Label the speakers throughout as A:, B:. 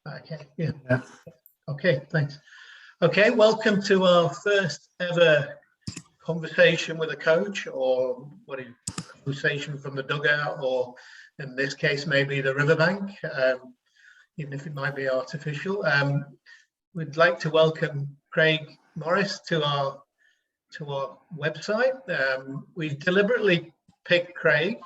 A: Okay, yeah. Okay, thanks. Okay, welcome to our first ever conversation with a coach, or conversation from the dugout, or in this case, maybe the riverbank, even if it might be artificial. We'd like to welcome Craig Morris to our website. We deliberately picked Craig.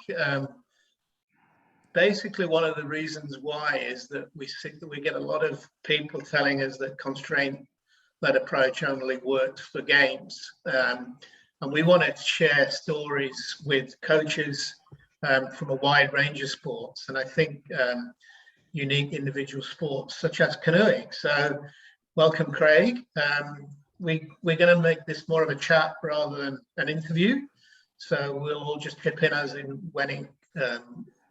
A: Basically, one of the reasons why is that we get a lot of people telling us that constraint-led approach only works for games. And we want to share stories with coaches from a wide range of sports, and I think unique individual sports such as canoeing. So welcome, Craig. We're going to make this more of a chat rather than an interview. So we'll all just chip in as in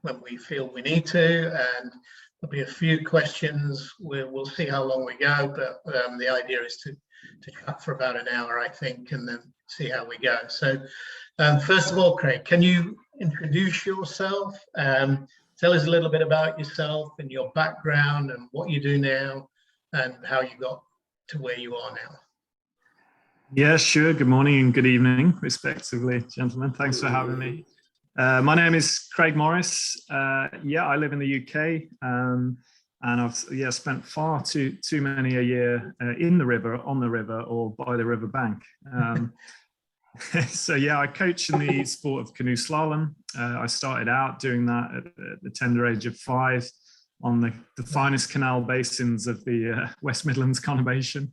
A: when we feel we need to, and there'll be a few questions. We'll see how long we go, but the idea is to chat for about an hour, I think, and then see how we go. So first of all, Craig, can you introduce yourself? Tell us a little bit about yourself and your background and what you do now and how you got to where you are now.
B: Yeah, sure. Good morning and good evening, respectively, gentlemen. Thanks for having me. My name is Craig Morris. I live in the UK, and I've spent far too many a year in the river, on the river, or by the river bank. So I coach in the sport of canoe slalom. I started out doing that at the tender age of 5 on the finest canal basins of the West Midlands conurbation.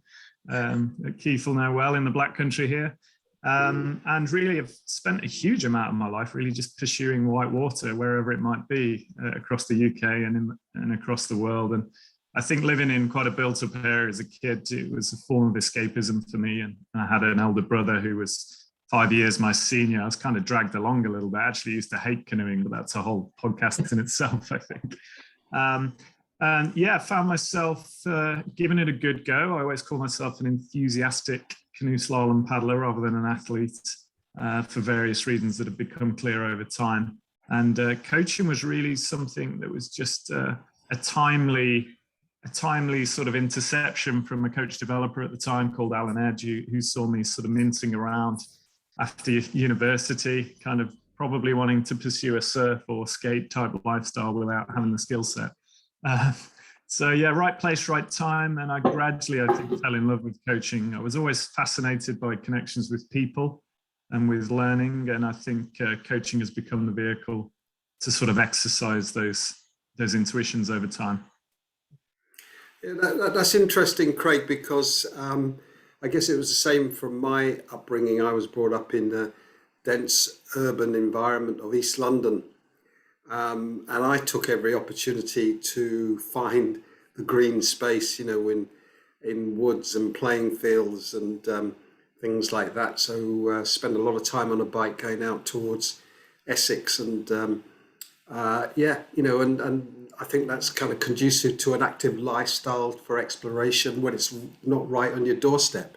B: Keith will know well, in the Black Country here. And really have spent a huge amount of my life really just pursuing white water wherever it might be across the UK and across the world. And I think living in quite a built-up area as a kid, it was a form of escapism for me. And I had an elder brother who was 5 years my senior. I was kind of dragged along a little bit. I actually used to hate canoeing, but that's a whole podcast in itself, I think. And found myself giving it a good go. I always call myself an enthusiastic canoe slalom paddler rather than an athlete for various reasons that have become clear over time. And coaching was really something that was just a timely sort of interception from a coach developer at the time called Alan Edge, who saw me sort of mincing around after university, kind of probably wanting to pursue a surf or skate type of lifestyle without having the skill set. Right place, right time. And I gradually, I think, fell in love with coaching. I was always fascinated by connections with people and with learning. And I think coaching has become the vehicle to sort of exercise those intuitions over time.
C: Yeah, that's interesting, Craig, because I guess it was the same from my upbringing. I was brought up in the dense urban environment of East London. And I took every opportunity to find the green space, in woods and playing fields and things like that. So spend a lot of time on a bike going out towards Essex, and and I think that's kind of conducive to an active lifestyle for exploration when it's not right on your doorstep.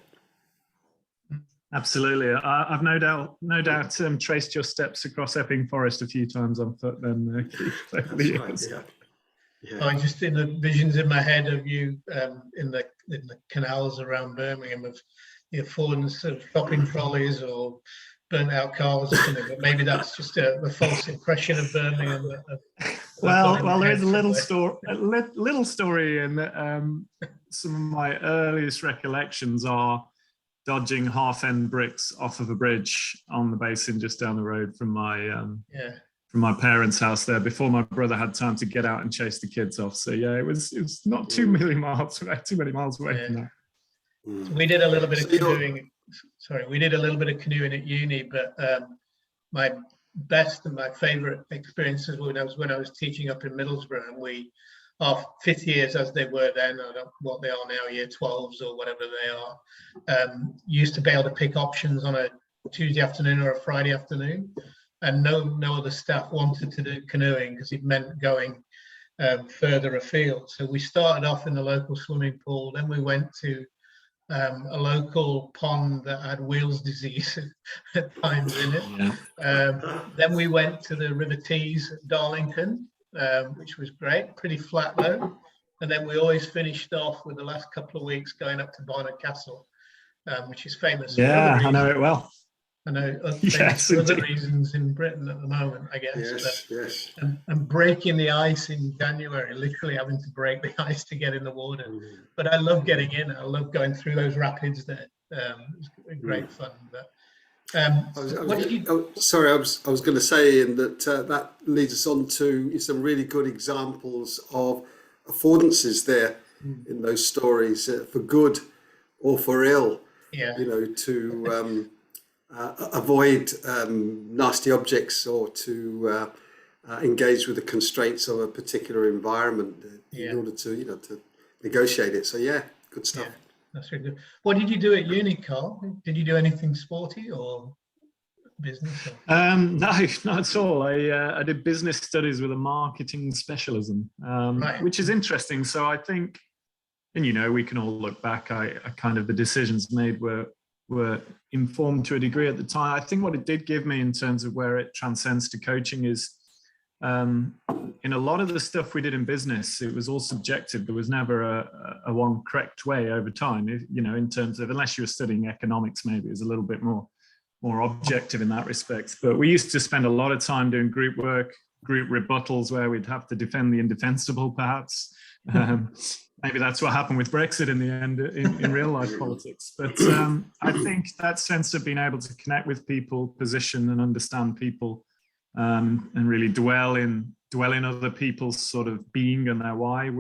B: Absolutely. I've no doubt traced your steps across Epping Forest a few times on foot then, Keith, over the years.
C: Right, yeah.
A: I just in the visions in my head of you in the canals around Birmingham of your affordances of shopping trolleys or burnt out cars or something, but maybe that's just a false impression of Birmingham.
B: Well, there is a little story in that some of my earliest recollections are dodging half-end bricks off of a bridge on the basin just down the road from my parents' house there before my brother had time to get out and chase the kids off. So it was not too many miles away from that.
A: So we did a little bit of canoeing. We did a little bit of canoeing at uni, but my best and my favourite experiences when I was teaching up in Middlesbrough, and our 5th years as they were then, I don't know what they are now, year 12s or whatever they are, used to be able to pick options on a Tuesday afternoon or a Friday afternoon, and no other staff wanted to do canoeing because it meant going further afield. So we started off in the local swimming pool, then we went to a local pond that had wheels disease at times in it. Then we went to the River Tees at Darlington, which was great, pretty flat though. And then we always finished off with the last couple of weeks going up to Barnard Castle, which is famous for other
B: Yeah, I know
A: reasons.
B: it well.
A: I know famous
B: Yes,
A: for other
B: indeed.
A: reasons in Britain at the moment, I guess.
C: Yes, yes.
A: And breaking the ice in January, literally having to break the ice to get in the water. But I love getting in. I love going through those rapids there. It's great fun. But what did you?
C: Sorry, I was going to say in that that leads us on to some really good examples of affordances there in those stories, for good or for ill.
A: Yeah.
C: You know, to avoid nasty objects, or to engage with the constraints of a particular environment in order to, to negotiate it. So yeah, good stuff.
A: Yeah, that's really good. What did you do at uni, Carl? Did you do anything sporty or business?
B: No, not at all. I did business studies with a marketing specialism,
A: Right.
B: which is interesting. So I think, and we can all look back. I kind of, the decisions made were informed to a degree at the time. I think what it did give me in terms of where it transcends to coaching is, in a lot of the stuff we did in business, it was all subjective. There was never a one correct way over time. In terms of, unless you were studying economics, maybe it was a little bit more objective in that respect. But we used to spend a lot of time doing group work, group rebuttals, where we'd have to defend the indefensible, perhaps. Maybe that's what happened with Brexit in the end in real life politics. But I think that sense of being able to connect with people, position and understand people, and really dwell in other people's sort of being and their why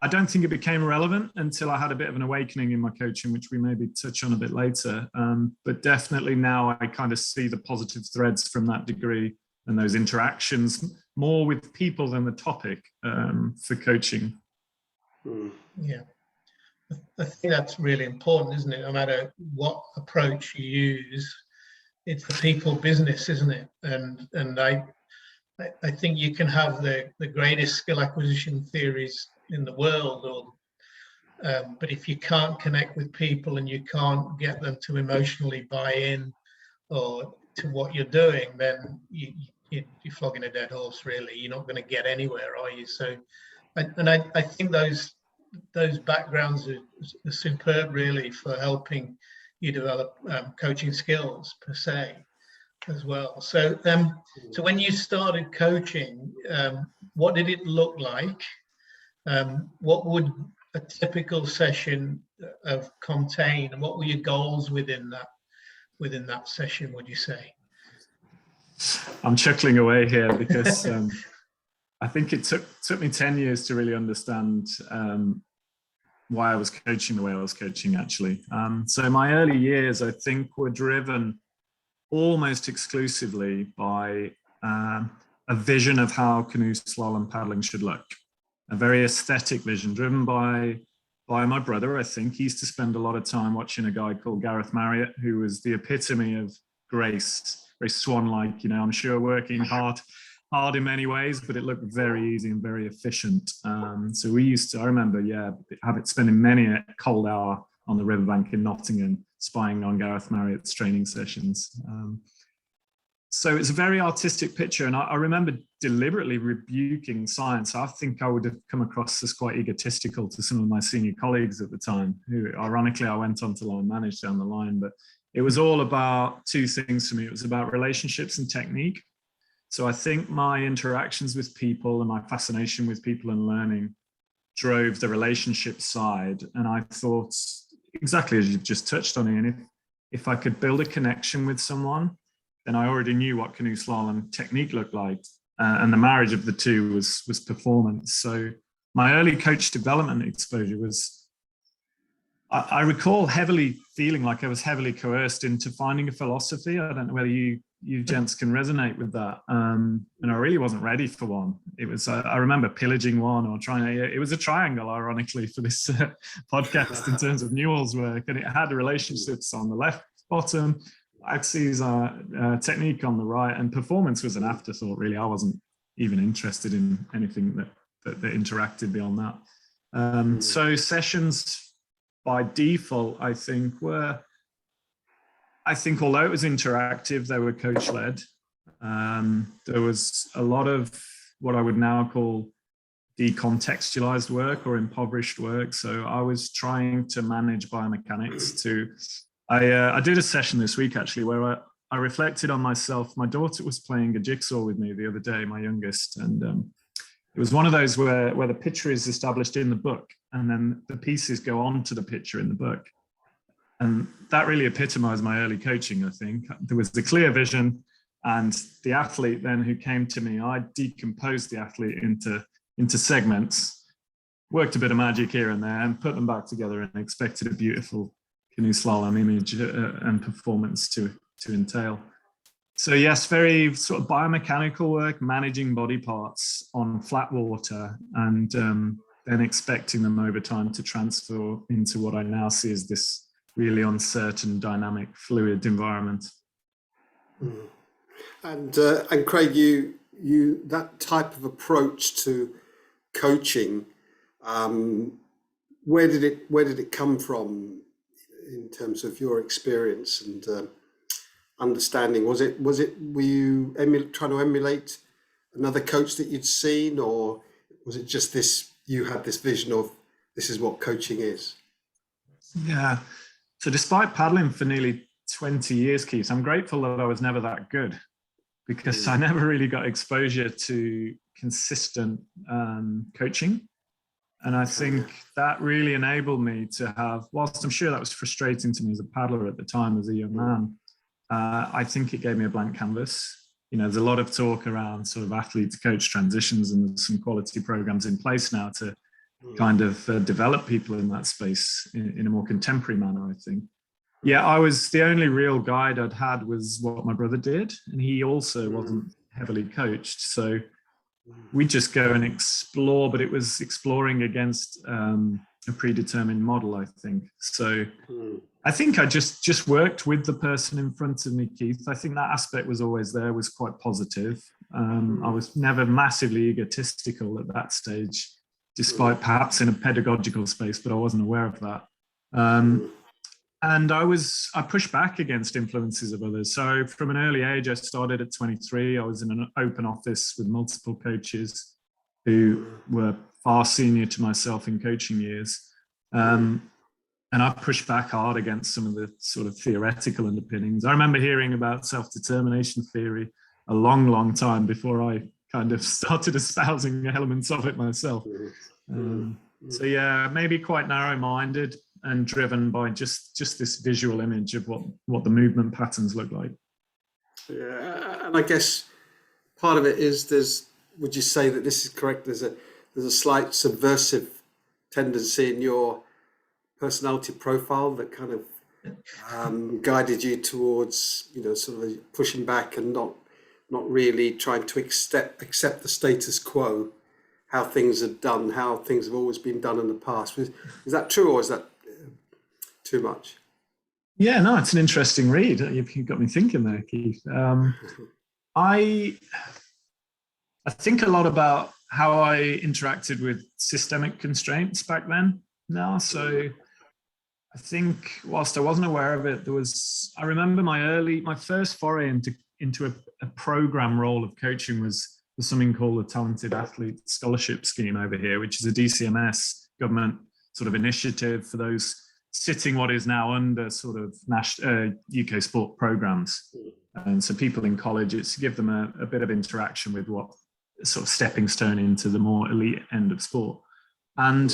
B: I don't think it became relevant until I had a bit of an awakening in my coaching, which we maybe touch on a bit later. But definitely now I kind of see the positive threads from that degree and those interactions more with people than the topic, for coaching.
A: Yeah, I think that's really important, isn't it? No matter what approach you use, it's the people business, isn't it? And I think you can have the greatest skill acquisition theories in the world, but if you can't connect with people and you can't get them to emotionally buy in or to what you're doing, then you're flogging a dead horse, really. You're not going to get anywhere, are you? So, I think those backgrounds are superb, really, for helping you develop coaching skills per se as well. So so when you started coaching, what did it look like? What would a typical session contain, and what were your goals within that session, would you say?
B: I'm chuckling away here because I think it took me 10 years to really understand why I was coaching the way I was coaching, actually. So my early years, I think, were driven almost exclusively by a vision of how canoe slalom paddling should look. A very aesthetic vision driven by my brother. I think he used to spend a lot of time watching a guy called Gareth Marriott, who was the epitome of grace, very swan-like, I'm sure working hard in many ways, but it looked very easy and very efficient. So we used to, I remember, spending many a cold hour on the riverbank in Nottingham, spying on Gareth Marriott's training sessions. So it's a very artistic picture. And I remember deliberately rebuking science. I think I would have come across as quite egotistical to some of my senior colleagues at the time, who ironically I went on to line manage down the line. But it was all about two things for me. It was about relationships and technique. So I think my interactions with people and my fascination with people and learning drove the relationship side. And I thought, exactly as you've just touched on, Ian, if I could build a connection with someone, then I already knew what canoe slalom technique looked like. And the marriage of the two was performance. So my early coach development exposure was, I recall heavily feeling like I was heavily coerced into finding a philosophy. I don't know whether you gents can resonate with that. And I really wasn't ready for one. It was, I remember pillaging one or it was a triangle, ironically, for this podcast in terms of Newell's work. And it had relationships on the left bottom, axes, technique on the right, and performance was an afterthought, really. I wasn't even interested in anything that interacted beyond that. So sessions by default, I think, although it was interactive, they were coach-led. There was a lot of what I would now call decontextualized work or impoverished work. So I was trying to manage biomechanics to, I did a session this week actually where I reflected on myself. My daughter was playing a jigsaw with me the other day, my youngest, and it was one of those where the picture is established in the book and then the pieces go on to the picture in the book. And that really epitomized my early coaching, I think. There was the clear vision, and the athlete then who came to me, I decomposed the athlete into segments, worked a bit of magic here and there and put them back together and expected a beautiful canoe slalom image and performance to entail. So yes, very sort of biomechanical work, managing body parts on flat water, and then expecting them over time to transfer into what I now see as this really uncertain, dynamic, fluid environment.
C: And Craig, you that type of approach to coaching, where did it come from in terms of your experience and understanding? Were you trying to emulate another coach that you'd seen, or was it just this, you had this vision of this is what coaching is?
B: Yeah. So despite paddling for nearly 20 years, Keith, I'm grateful that I was never that good, because I never really got exposure to consistent coaching. And I think that really enabled me to have, whilst I'm sure that was frustrating to me as a paddler at the time, as a young man, I think it gave me a blank canvas. You know, there's a lot of talk around sort of athlete to coach transitions, and there's some quality programs in place now to kind of develop people in that space in a more contemporary manner, I think. Yeah, I was, the only real guide I'd had was what my brother did, and he also wasn't heavily coached. So we just go and explore, but it was exploring against a predetermined model, I think. So I think I just worked with the person in front of me, Keith. I think that aspect was always there, was quite positive. I was never massively egotistical at that stage, despite perhaps in a pedagogical space, but I wasn't aware of that. And I pushed back against influences of others. So from an early age, I started at 23. I was in an open office with multiple coaches who were far senior to myself in coaching years. And I pushed back hard against some of the sort of theoretical underpinnings. I remember hearing about self-determination theory a long, long time before I kind of started espousing elements of it myself. So yeah, maybe quite narrow-minded and driven by just this visual image of what the movement patterns look like.
C: Yeah, and I guess part of it is would you say that this is correct? There's a slight subversive tendency in your personality profile that kind of guided you towards, you know, sort of pushing back and not really trying to accept the status quo, how things are done, how things have always been done in the past. Is that true, or is that too much?
B: Yeah, no, it's an interesting read. You've got me thinking there, Keith. I think a lot about how I interacted with systemic constraints back then now. So I think whilst I wasn't aware of it, I remember my first foray into a program role of coaching was something called the Talented Athlete Scholarship Scheme over here, which is a DCMS government sort of initiative for those sitting what is now under sort of UK sport programs. And so people in college, it's to give them a bit of interaction with what sort of stepping stone into the more elite end of sport. And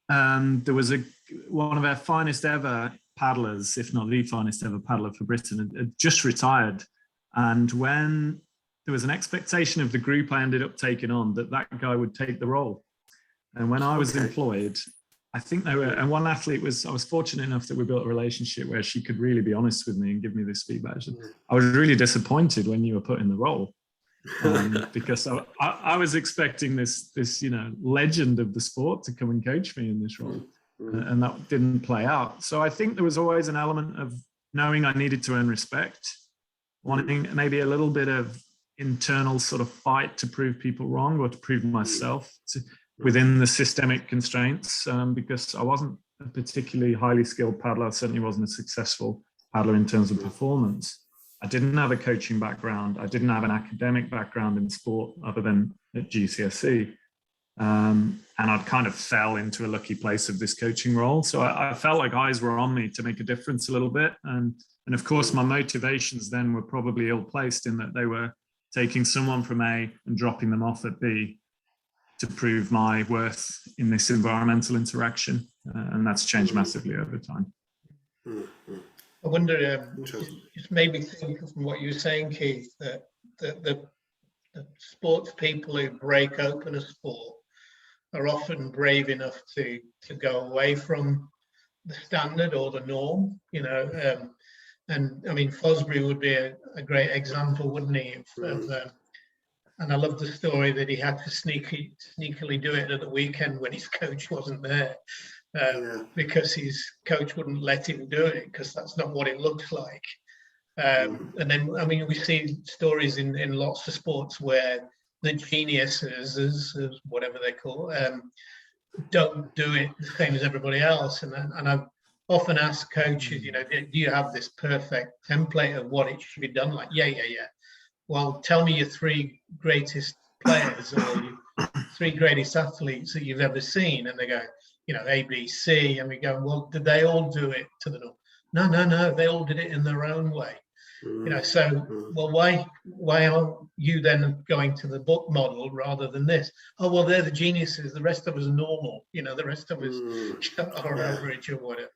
B: there was one of our finest ever paddlers, if not the finest ever paddler for Britain, had just retired. And when there was an expectation of the group I ended up taking on that guy would take the role. And when I was employed, I think and one athlete I was fortunate enough that we built a relationship where she could really be honest with me and give me this feedback. I was really disappointed when you were put in the role, because I was expecting this, you know, legend of the sport to come and coach me in this role, and that didn't play out. So I think there was always an element of knowing I needed to earn respect, wanting maybe a little bit of internal sort of fight to prove people wrong or to prove myself within the systemic constraints, because I wasn't a particularly highly skilled paddler. I certainly wasn't a successful paddler in terms of performance. I didn't have a coaching background. I didn't have an academic background in sport other than at GCSE. And I'd kind of fell into a lucky place of this coaching role. So I felt like eyes were on me to make a difference a little bit. And of course, my motivations then were probably ill-placed in that they were taking someone from A and dropping them off at B to prove my worth in this environmental interaction. And that's changed massively over time.
A: I wonder, it made me think from what you were saying, Keith, that the sports people who break open a sport are often brave enough to go away from the standard or the norm, and I mean, Fosbury would be a great example, wouldn't he? And I love the story that he had to sneakily do it at the weekend when his coach wasn't there, because his coach wouldn't let him do it because that's not what it looks like. And then, I mean, we see stories in lots of sports where the geniuses, as whatever they call, don't do it the same as everybody else. And I've often asked coaches, do you have this perfect template of what it should be done like? Yeah. Well, tell me your 3 greatest players or your 3 greatest athletes that you've ever seen. And they go, A, B, C. And we go, well, did they all do it to the norm? No. They all did it in their own way. Well, why aren't you then going to the book model rather than this? Oh, well, they're the geniuses. The rest of us are normal. The rest of us are average or whatever.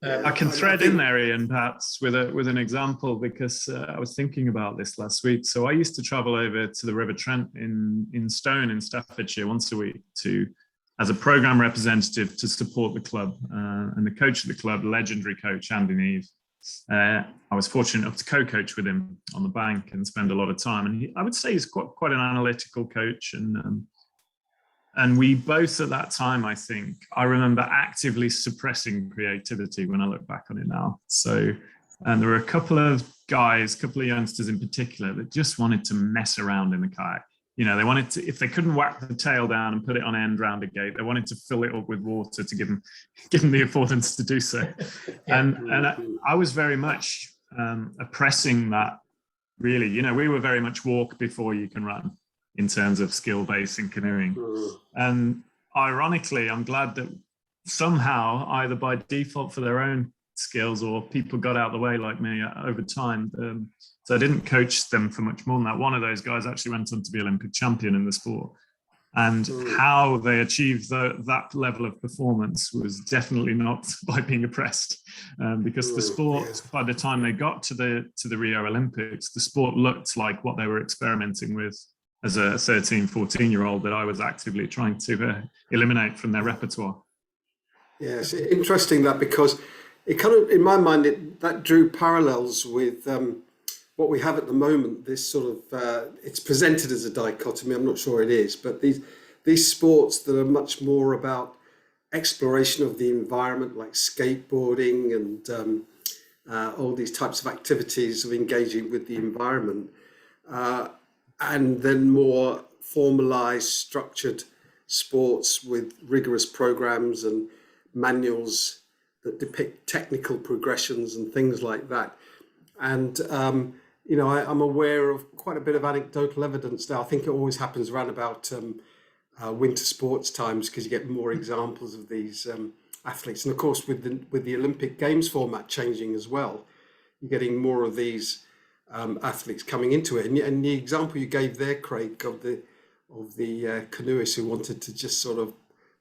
B: I can thread in there, Ian, perhaps with an example, because I was thinking about this last week. So I used to travel over to the River Trent in Stone in Staffordshire once a week as a program representative to support the club. And the coach of the club, legendary coach Andy Neve, I was fortunate enough to co-coach with him on the bank and spend a lot of time. And I would say he's quite an analytical coach. And we both at that time, I remember actively suppressing creativity when I look back on it now. So, and there were a couple of youngsters in particular that just wanted to mess around in the kayak. They wanted to, if they couldn't whack the tail down and put it on end round a gate, they wanted to fill it up with water to give them the affordance to do so. And I was very much oppressing that, really. We were very much walk before you can run in terms of skill base in canoeing. And ironically, I'm glad that somehow, either by default for their own skills or people got out of the way like me over time. So I didn't coach them for much more than that. One of those guys actually went on to be Olympic champion in the sport. And how they achieved that level of performance was definitely not by being oppressed, because the sport, by the time they got to the Rio Olympics, the sport looked like what they were experimenting with as a 13, 14-year-old that I was actively trying to eliminate from their repertoire.
C: Yeah, it's interesting that, because it kind of, in my mind, that drew parallels with what we have at the moment. This sort of, it's presented as a dichotomy, I'm not sure it is, but these sports that are much more about exploration of the environment, like skateboarding and all these types of activities of engaging with the environment, and then more formalized, structured sports with rigorous programs and manuals that depict technical progressions and things like that. And, I'm aware of quite a bit of anecdotal evidence now. I think it always happens around about winter sports times, because you get more examples of these athletes. And of course, with the Olympic Games format changing as well, you're getting more of these athletes coming into it. And the example you gave there, Craig, of the canoeists who wanted to just sort of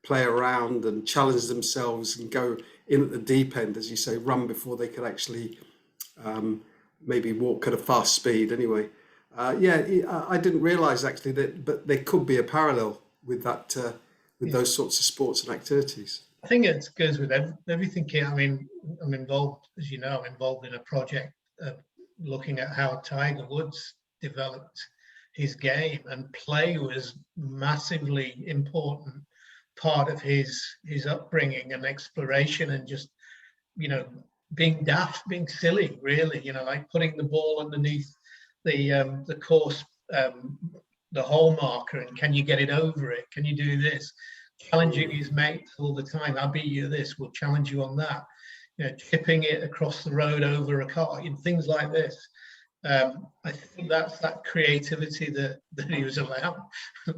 C: play around and challenge themselves and go in at the deep end, as you say, run before they could actually maybe walk at a fast speed anyway. I didn't realize actually but there could be a parallel with that, with those sorts of sports and activities.
A: I think it goes with everything here. I mean, I'm involved, as you know, I'm involved in a project looking at how Tiger Woods developed his game, and play was massively important part of his upbringing and exploration, and just, being daft, being silly, really, like putting the ball underneath the course, the hole marker, and can you get it over it? Can you do this? Challenging his mates all the time. I'll beat you this, we'll challenge you on that. Chipping it across the road over a car, things like this. I think that's that creativity that he was allowed. I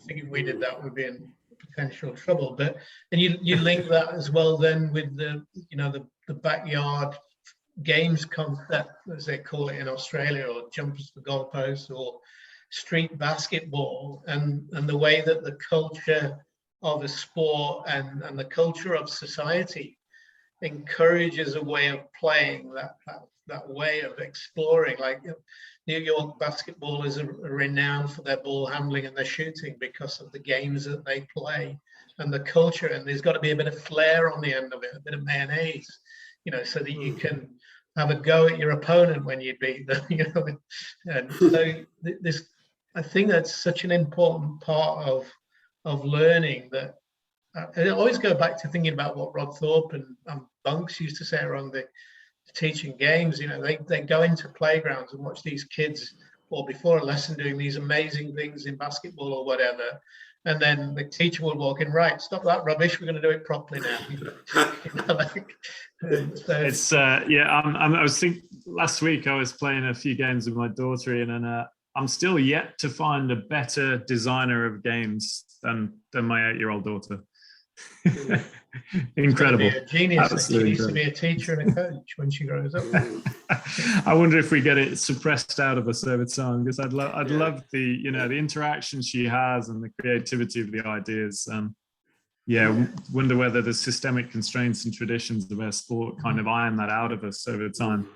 A: think if we did that, we'd be in potential trouble. But and you link that as well then with the backyard games concept, as they call it in Australia, or jumpers for goalposts, or street basketball, and the way that the culture of a sport and the culture of society encourages a way of playing, that way of exploring. Like New York basketballers are renowned for their ball handling and their shooting because of the games that they play and the culture. And there's got to be a bit of flair on the end of it, a bit of mayonnaise, so that you can have a go at your opponent when you beat them. And so this, I think that's such an important part of learning, that I always go back to thinking about what Rod Thorpe and Bunks used to say around the teaching games. They go into playgrounds and watch these kids, or before a lesson, doing these amazing things in basketball or whatever, and then the teacher would walk in, right, stop that rubbish, we're going to do it properly now.
B: It's I was thinking last week I was playing a few games with my daughter, and I'm still yet to find a better designer of games than my 8-year-old daughter. Incredible.
A: Be a genius. She needs to be a teacher and a coach when she grows up.
B: I wonder if we get it suppressed out of us over time, because I'd love the the interaction she has and the creativity of the ideas. Wonder whether the systemic constraints and traditions of our sport kind of iron that out of us over time.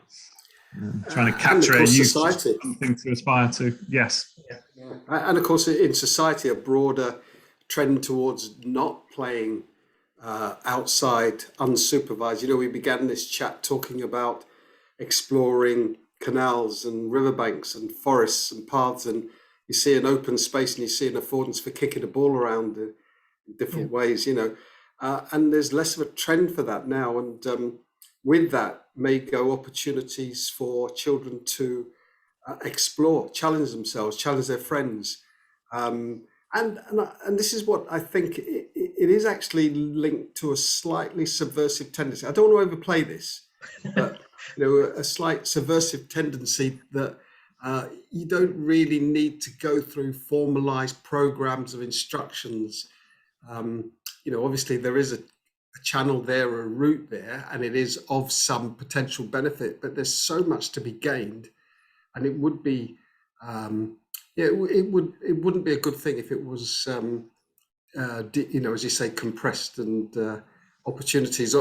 B: Trying to capture a new society, something to aspire to. Yes.
C: And of course, in society, a broader trend towards not playing outside unsupervised. We began this chat talking about exploring canals and riverbanks and forests and paths, and you see an open space and you see an affordance for kicking a ball around in different ways, and there's less of a trend for that now. And with that may go opportunities for children to explore, challenge themselves, challenge their friends. And this is what I think it is actually linked to a slightly subversive tendency. I don't want to overplay this, but a slight subversive tendency that you don't really need to go through formalized programs of instructions. Obviously there is a channel there, a route there, and it is of some potential benefit, but there's so much to be gained, and it would be it wouldn't be a good thing if it was as you say, compressed, and opportunities,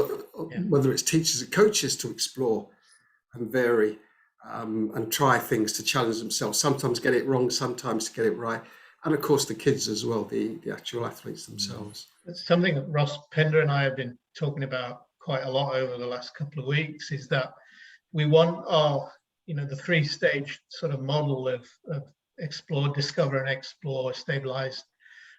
C: whether it's teachers and coaches, to explore and vary and try things, to challenge themselves, sometimes get it wrong, sometimes to get it right, and of course the kids as well, the actual athletes themselves.
A: It's something that Ross Pender and I have been talking about quite a lot over the last couple of weeks, is that we want our the 3-stage sort of model of explore, discover and explore, stabilize,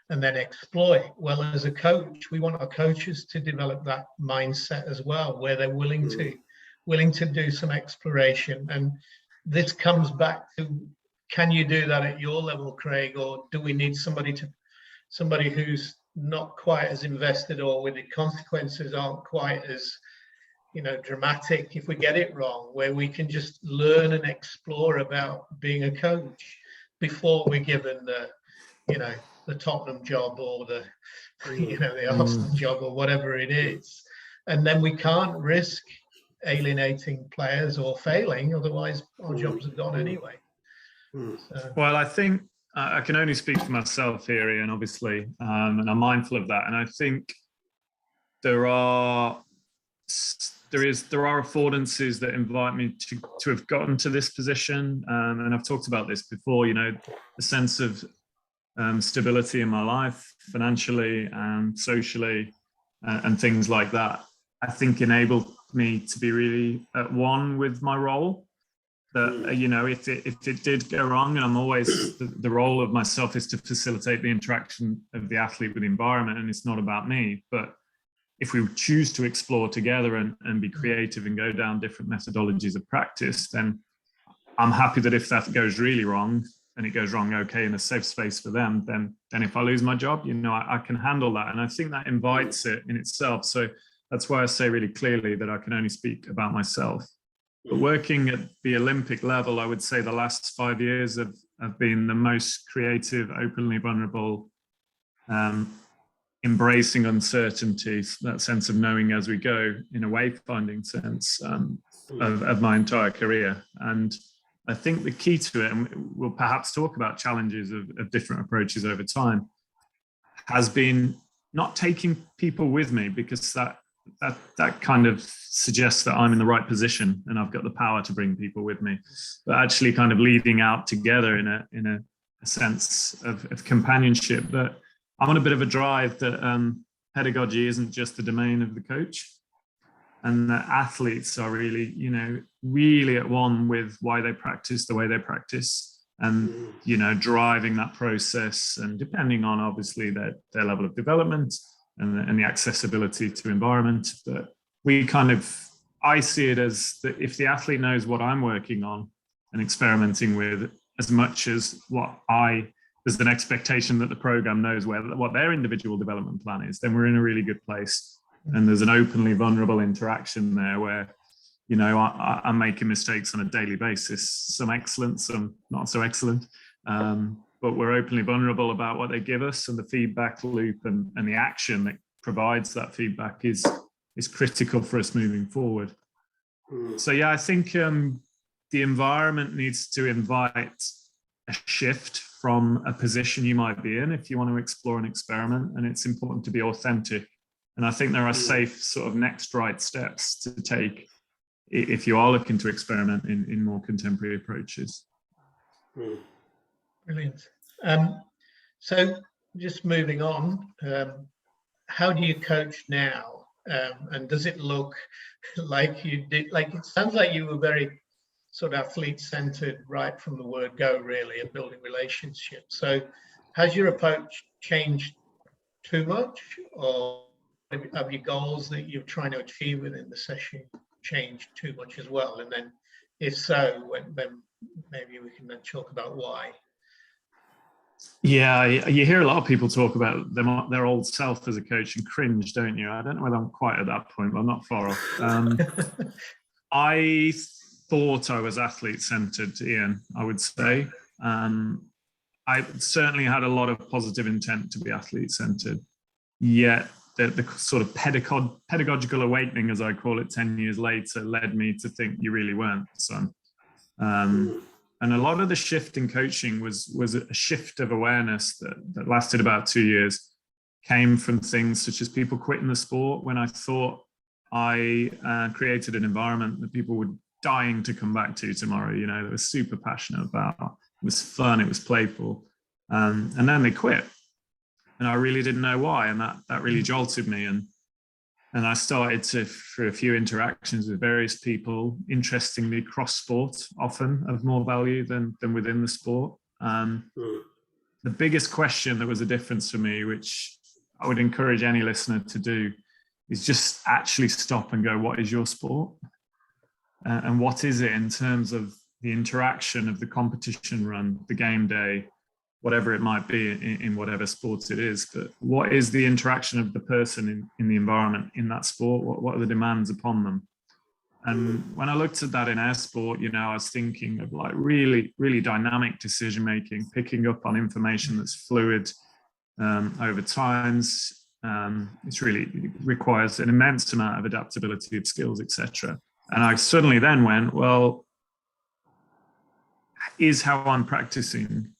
A: and then exploit. Well, as a coach, we want our coaches to develop that mindset as well, where they're willing to do some exploration. And this comes back to, can you do that at your level, Craig, or do we need somebody who's not quite as invested, or where the consequences aren't quite as dramatic if we get it wrong, where we can just learn and explore about being a coach before we're given the Tottenham job, or the Arsenal job, or whatever it is. And then we can't risk alienating players or failing, otherwise our jobs are gone anyway. So.
B: Well, I think I can only speak for myself here, Ian, obviously, and I'm mindful of that. And I think there are affordances that invite me to have gotten to this position, and I've talked about this before. The sense of stability in my life, financially and socially, and things like that, I think enabled me to be really at one with my role. That if it did go wrong, and I'm always the role of myself is to facilitate the interaction of the athlete with the environment, and it's not about me. But if we choose to explore together and be creative and go down different methodologies of practice, then I'm happy that if that goes really wrong, and it goes wrong in a safe space for them, then if I lose my job, I can handle that. And I think that invites it in itself. So that's why I say really clearly that I can only speak about myself. But working at the Olympic level, I would say the last 5 years have been the most creative, openly vulnerable, embracing uncertainty, that sense of knowing as we go, in a wayfinding sense, of my entire career. And I think the key to it, and we'll perhaps talk about challenges of different approaches over time, has been not taking people with me, because that kind of suggests that I'm in the right position and I've got the power to bring people with me, but actually kind of leading out together in a sense of companionship. But I'm on a bit of a drive that pedagogy isn't just the domain of the coach, and that athletes are really, really at one with why they practice the way they practice, and, driving that process, and depending on obviously their level of development and the accessibility to environment. But I see it as that if the athlete knows what I'm working on and experimenting with as much as there's an expectation that the program knows what their individual development plan is, then we're in a really good place. And there's an openly vulnerable interaction there where, I'm making mistakes on a daily basis, some excellent, some not so excellent. But we're openly vulnerable about what they give us, and the feedback loop and the action that provides that feedback is critical for us moving forward. So yeah, I think the environment needs to invite a shift from a position you might be in if you want to explore and experiment, and it's important to be authentic. And I think there are safe sort of next right steps to take if you are looking to experiment in more contemporary approaches.
A: Brilliant. So just moving on, how do you coach now? And does it look like you did? Like, it sounds like you were very sort of athlete-centered right from the word go, really, and building relationships. So has your approach changed too much, or have your goals that you're trying to achieve within the session changed too much as well? And then if so, then maybe we can then talk about why.
B: Yeah, you hear a lot of people talk about their old self as a coach and cringe, don't you? I don't know whether I'm quite at that point, but I'm not far off. I thought I was athlete-centered, Ian, I would say. I certainly had a lot of positive intent to be athlete-centered, yet the sort of pedagogical awakening, as I call it, 10 years later, led me to think you really weren't, son. And a lot of the shift in coaching was a shift of awareness that lasted about 2 years, came from things such as people quitting the sport when I thought I created an environment that people were dying to come back to tomorrow, they were super passionate about. It was fun, it was playful. And then they quit. And I really didn't know why. And that really jolted me. And I started through a few interactions with various people, interestingly cross sport, often of more value than within the sport. The biggest question that was a difference for me, which I would encourage any listener to do, is just actually stop and go, what is your sport? And what is it in terms of the interaction of the competition run, the game day, whatever it might be in whatever sports it is, but what is the interaction of the person in the environment in that sport? What are the demands upon them? And when I looked at that in our sport, I was thinking of like really, really dynamic decision-making, picking up on information that's fluid over times. It requires an immense amount of adaptability of skills, etc. And I suddenly then went, well, is how I'm practicing,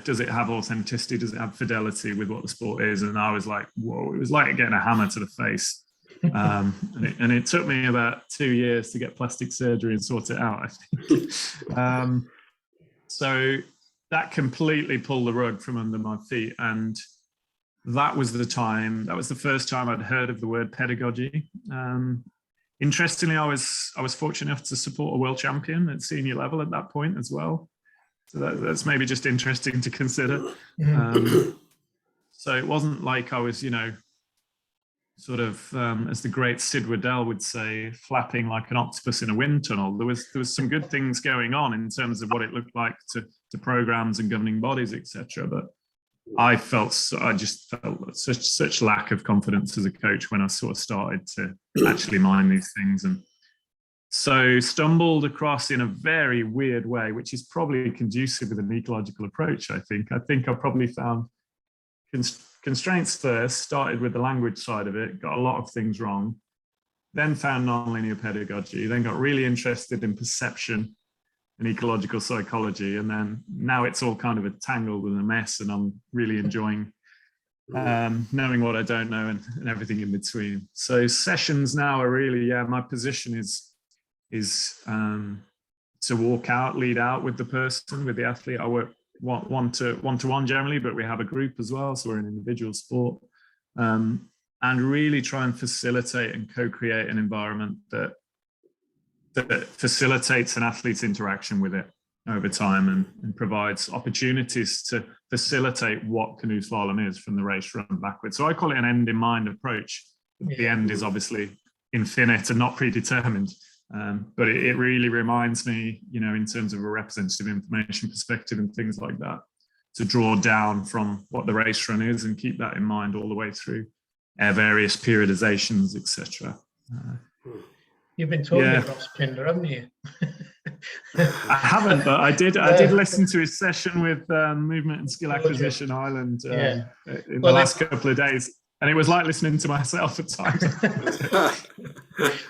B: does it have authenticity? Does it have fidelity with what the sport is? And I was like, whoa, it was like getting a hammer to the face. And it took me about 2 years to get plastic surgery and sort it out, I think. So that completely pulled the rug from under my feet. And that was the first time I'd heard of the word pedagogy. Interestingly, I was fortunate enough to support a world champion at senior level at that point as well. So that's maybe just interesting to consider. So it wasn't like I was, sort of, as the great Sid Waddell would say, flapping like an octopus in a wind tunnel. There was some good things going on in terms of what it looked like to programs and governing bodies, etc. But I just felt such lack of confidence as a coach when I sort of started to actually mind these things. And So stumbled across in a very weird way, which is probably conducive with an ecological approach, I think. I probably found constraints first, started with the language side of it, got a lot of things wrong, then found nonlinear pedagogy, then got really interested in perception and ecological psychology. And then now it's all kind of a tangled and a mess, and I'm really enjoying knowing what I don't know and everything in between. So sessions now are really, my position is to walk out, lead out with the person, with the athlete. I work one-to-one generally, but we have a group as well, so we're an individual sport, and really try and facilitate and co-create an environment that facilitates an athlete's interaction with it over time and provides opportunities to facilitate what canoe slalom is from the race run backwards. So I call it an end in mind approach. The end is obviously infinite and not predetermined. But it really reminds me, in terms of a representative information perspective and things like that, to draw down from what the race run is and keep that in mind all the way through various periodizations, etc.
A: You've been talking to Ross Pinder, haven't you?
B: I haven't, but I did listen to his session with Movement and Skill Acquisition Ireland in the last couple of days. And it was like listening to myself at times.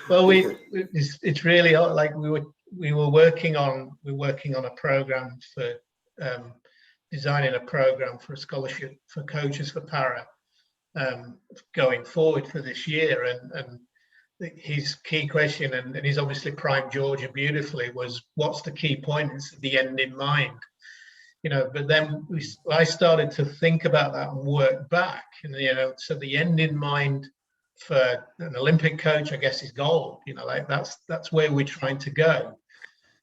A: Well, it's really like we're working on a program for designing a program for a scholarship for coaches for para going forward for this year, and his key question, and he's obviously primed Georgia beautifully, was what's the key point? It's the end in mind. But then I started to think about that and work back, and so the end in mind for an Olympic coach, I guess, is gold. Like that's where we're trying to go.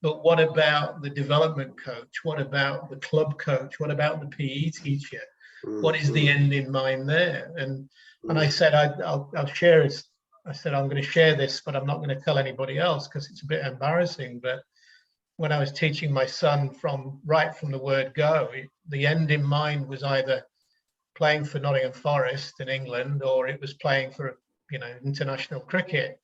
A: But what about the development coach? What about the club coach? What about the PE teacher? What is the end in mind there? And I said I'll share it. I said I'm going to share this, but I'm not going to tell anybody else because it's a bit embarrassing. But when I was teaching my son right from the word go, the end in mind was either playing for Nottingham Forest in England, or it was playing for international cricket.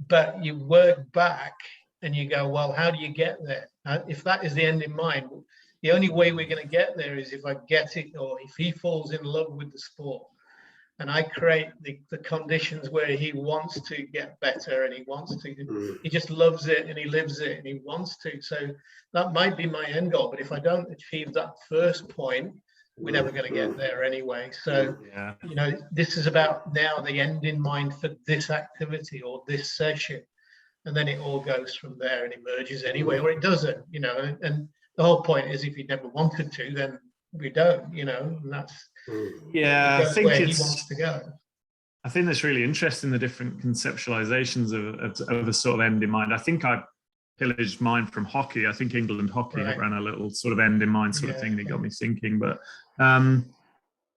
A: But you work back and you go, well, how do you get there? If that is the end in mind, the only way we're going to get there is if I get it, or if he falls in love with the sport. And I create the conditions where he wants to get better, and he just loves it and he lives it and he wants to. So that might be my end goal. But if I don't achieve that first point, we're never going to get there anyway. So, this is about now the end in mind for this activity or this session. And then it all goes from there and emerges anyway, or it doesn't, and the whole point is if you never wanted to, then we don't, and that's
B: I think
A: where he wants to go.
B: I think that's really interesting, the different conceptualizations of a sort of end in mind. I think I pillaged mine from hockey. I think England hockey ran a little sort of end in mind sort of thing that got me thinking. But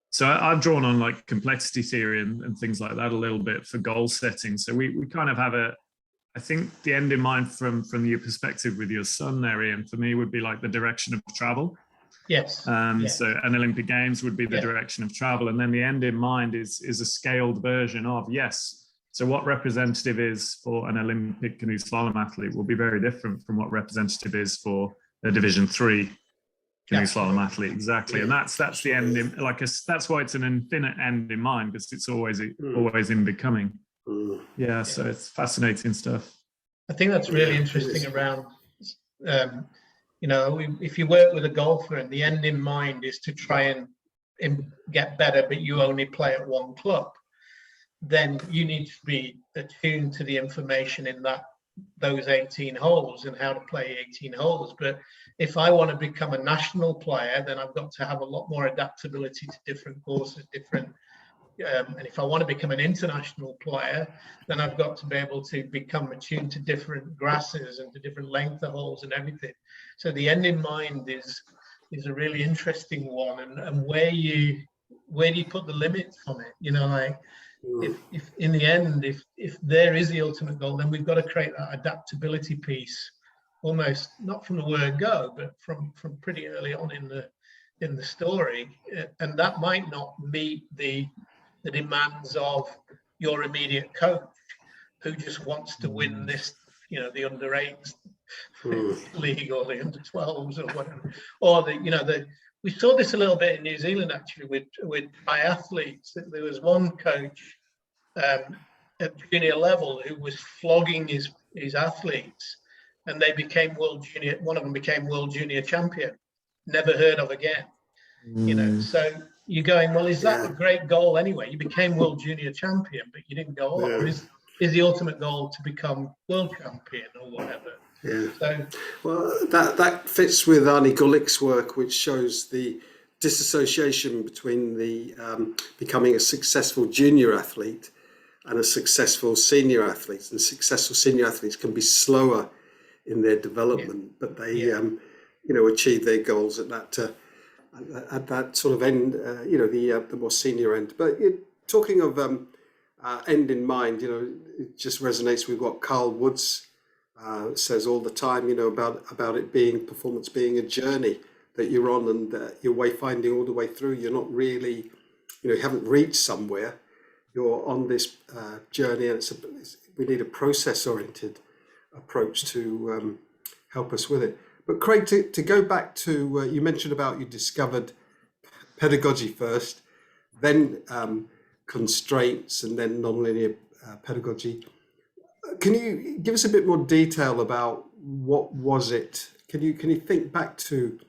B: so I've drawn on like complexity theory and things like that a little bit for goal setting. So we kind of have I think the end in mind from your perspective with your son there, Ian, for me would be like the direction of travel.
A: Yes.
B: So an Olympic Games would be the direction of travel. And then the end in mind is a scaled version of, so what representative is for an Olympic canoe slalom athlete will be very different from what representative is for a Division 3 canoe slalom athlete. Exactly. And that's the end in, that's why it's an infinite end in mind, because it's always in becoming. So it's fascinating stuff.
A: I think that's really interesting around if you work with a golfer and the end in mind is to try and get better, but you only play at one club, then you need to be attuned to the information in those 18 holes and how to play 18 holes. But if I want to become a national player, then I've got to have a lot more adaptability to different courses, and if I want to become an international player, then I've got to be able to become attuned to different grasses and to different length of holes and everything. So the end in mind is a really interesting one, and where do you put the limits on it? If in the end, if there is the ultimate goal, then we've got to create that adaptability piece, almost not from the word go, but from pretty early on in the story, and that might not meet the demands of your immediate coach, who just wants to win this the under-8
C: Mm.
A: league or the under-12s or whatever, or we saw this a little bit in New Zealand actually with biathletes. There was one coach at junior level who was flogging his athletes, and they became one of them became world junior champion, never heard of again. So you're going, well, is that a great goal anyway? You became world junior champion, but you didn't go on. Or is the ultimate goal to become world champion or whatever?
C: Yeah.
A: So,
C: well, that fits with Arnie Gulick's work, which shows the disassociation between the becoming a successful junior athlete and a successful senior athlete. And successful senior athletes can be slower in their development, but they achieve their goals at that sort of end, the more senior end. But talking of end in mind, it just resonates with what Carl Woods says all the time, about it being performance being a journey that you're on, and you're wayfinding all the way through. You're not really, you haven't reached somewhere. You're on this journey, and we need a process-oriented approach to help us with it. But Craig, to go back to, you mentioned about you discovered pedagogy first, then constraints, and then nonlinear pedagogy. Can you give us a bit more detail about what was it? Can you think back to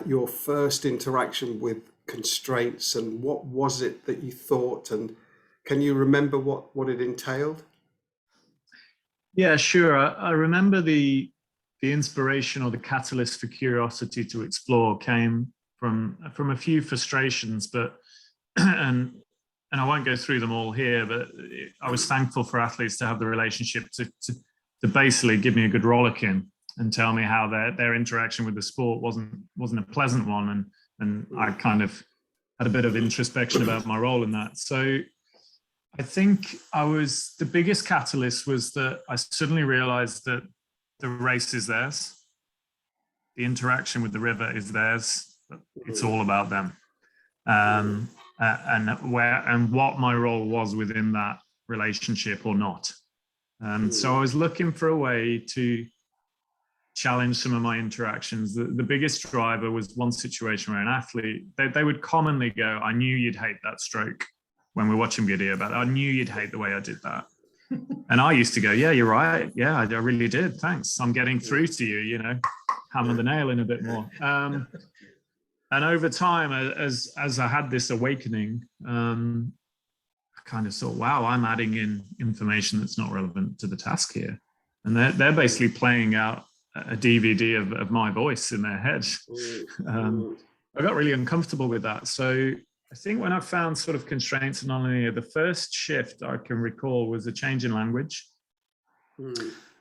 C: your first interaction with constraints, and what was it that you thought, and can you remember what it entailed?
B: Yeah, sure. I remember the inspiration or the catalyst for curiosity to explore came from a few frustrations, but and I won't go through them all here, but I was thankful for athletes to have the relationship to basically give me a good rollicking and tell me how their interaction with the sport wasn't a pleasant one, and I kind of had a bit of introspection about my role in that. So I think the biggest catalyst was that I suddenly realized that the race is theirs. The interaction with the river is theirs. It's all about them. And what my role was within that relationship or not. So I was looking for a way to challenge some of my interactions. The biggest driver was one situation where an athlete, they would commonly go, I knew you'd hate that stroke when we're watching video about it. I knew you'd hate the way I did that. And I used to go, yeah, you're right. Yeah, I really did. Thanks. I'm getting through to you, hammer the nail in a bit more. And over time, as I had this awakening, I kind of thought, wow, I'm adding in information that's not relevant to the task here. And they're basically playing out a DVD of my voice in their head. I got really uncomfortable with that. So I think when I found sort of constraints and nonlinear, the first shift I can recall was a change in language.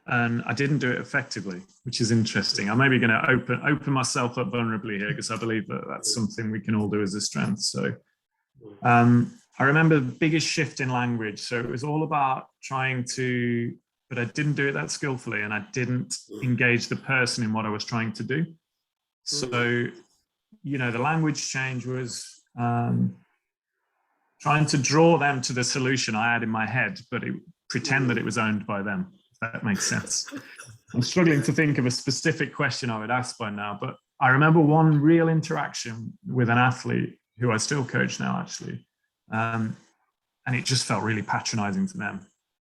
B: And I didn't do it effectively, which is interesting. I'm maybe going to open myself up vulnerably here, because I believe that that's something we can all do as a strength. So I remember the biggest shift in language. So it was all about but I didn't do it that skillfully, and I didn't engage the person in what I was trying to do. So, the language change was trying to draw them to the solution I had in my head, but pretend that it was owned by them, if that makes sense. I'm struggling to think of a specific question I would ask by now, but I remember one real interaction with an athlete who I still coach now, actually. And it just felt really patronizing to them.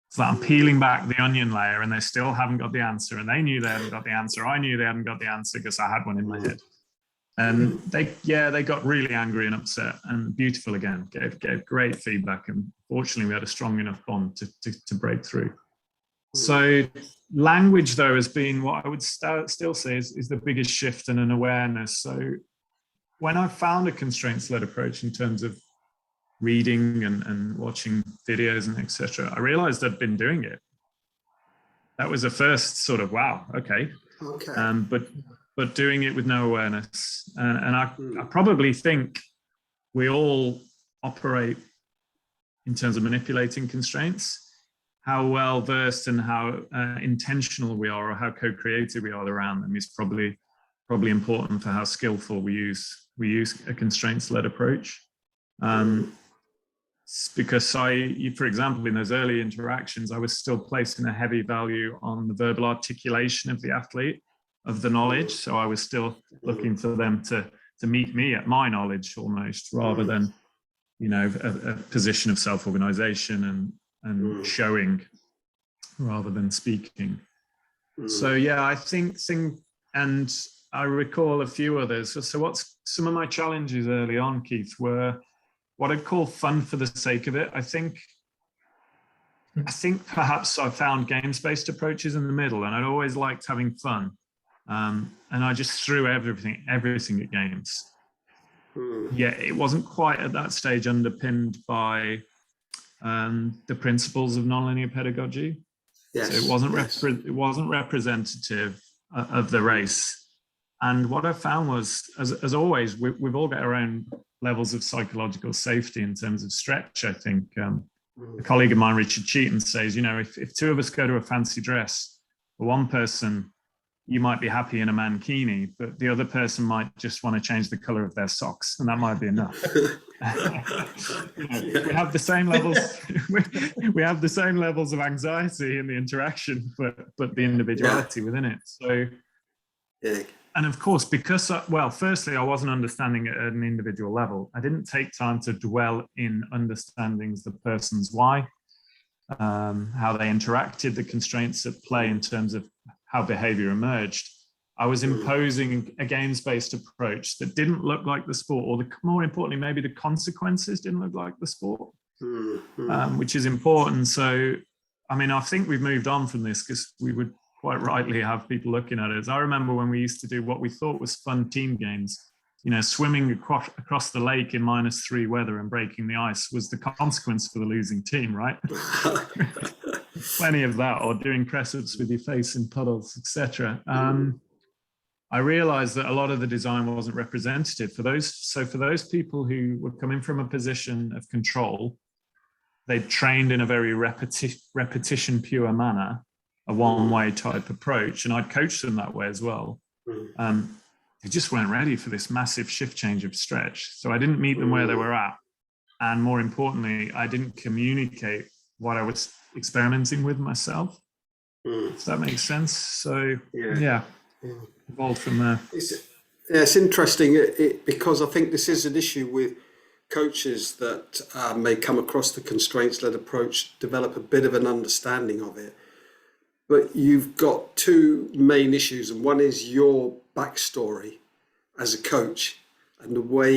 B: So I'm peeling back the onion layer, and they still haven't got the answer, and they knew they hadn't got the answer. I knew they hadn't got the answer because I had one in my head. And they got really angry and upset, and beautiful again, gave great feedback. And fortunately, we had a strong enough bond to break through. So language, though, has been what I would still say is the biggest shift and an awareness. So when I found a constraints-led approach in terms of reading and watching videos and etc., I realized I'd been doing it. That was the first sort of, wow, okay. But doing it with no awareness. And I probably think we all operate in terms of manipulating constraints. How well versed and how intentional we are, or how co-creative we are around them, is probably important for how skillful we use a constraints-led approach. because for example, in those early interactions, I was still placing a heavy value on the verbal articulation of the athlete, of the knowledge. So I was still looking for them to meet me at my knowledge almost, rather than, a position of self-organization and showing rather than speaking. So yeah, I think and I recall a few others. So what's some of my challenges early on, Keith, were what I'd call fun for the sake of it. I think perhaps I found games-based approaches in the middle, and I'd always liked having fun. And I just threw everything at games. Yeah, it wasn't quite at that stage underpinned by the principles of nonlinear pedagogy. Yes, so it wasn't representative of the race. And what I found was, as always, we've all got our own levels of psychological safety in terms of stretch. I think a colleague of mine, Richard Cheaton, says, if two of us go to a fancy dress, for one person, you might be happy in a mankini, but the other person might just want to change the color of their socks, and that might be enough. We have the same levels. We have the same levels of anxiety in the interaction, but the individuality within it. So, and of course, because firstly, I wasn't understanding it at an individual level. I didn't take time to dwell in understanding the person's why, how they interacted, the constraints at play in terms of how behavior emerged. I was imposing a games-based approach that didn't look like the sport, or more importantly, maybe the consequences didn't look like the sport, which is important. So, I think we've moved on from this because we would quite rightly have people looking at it. I remember when we used to do what we thought was fun team games, swimming across the lake in -3 weather and breaking the ice was the consequence for the losing team, right? Plenty of that, or doing press-ups with your face in puddles, etc. I realized that a lot of the design wasn't representative for those. So for those people who were coming from a position of control, they trained in a very repetition pure manner, a one-way type approach, and I'd coach them that way as well. They just weren't ready for this massive shift change of stretch. So I didn't meet them where they were at, and more importantly, I didn't communicate what I was experimenting with myself. Does that make sense? So yeah. Evolved from there.
C: It's interesting because I think this is an issue with coaches that may come across the constraints-led approach, develop a bit of an understanding of it. But you've got two main issues, and one is your backstory as a coach and the way,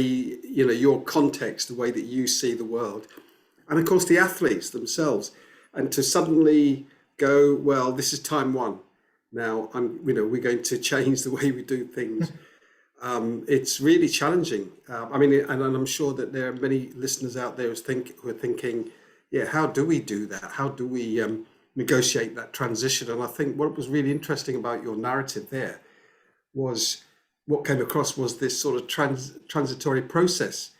C: your context, the way that you see the world, and of course the athletes themselves. And to suddenly go, well, this is time one. Now, we're going to change the way we do things. It's really challenging. And I'm sure that there are many listeners out there who are thinking, how do we do that? How do we negotiate that transition? And I think what was really interesting about your narrative there was what came across was this sort of transitory process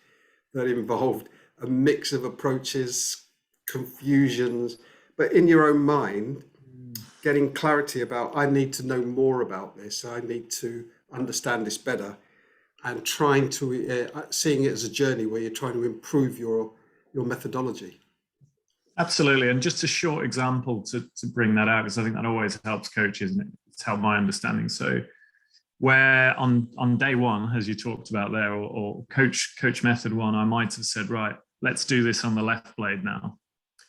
C: that involved a mix of approaches, confusions, but in your own mind, getting clarity about, I need to know more about this, I need to understand this better, and trying to seeing it as a journey where you're trying to improve your methodology.
B: Absolutely, and just a short example to bring that out, because I think that always helps coaches, and it's helped my understanding. So where on day one, as you talked about there, or coach method one, I might have said, right, let's do this on the left blade now,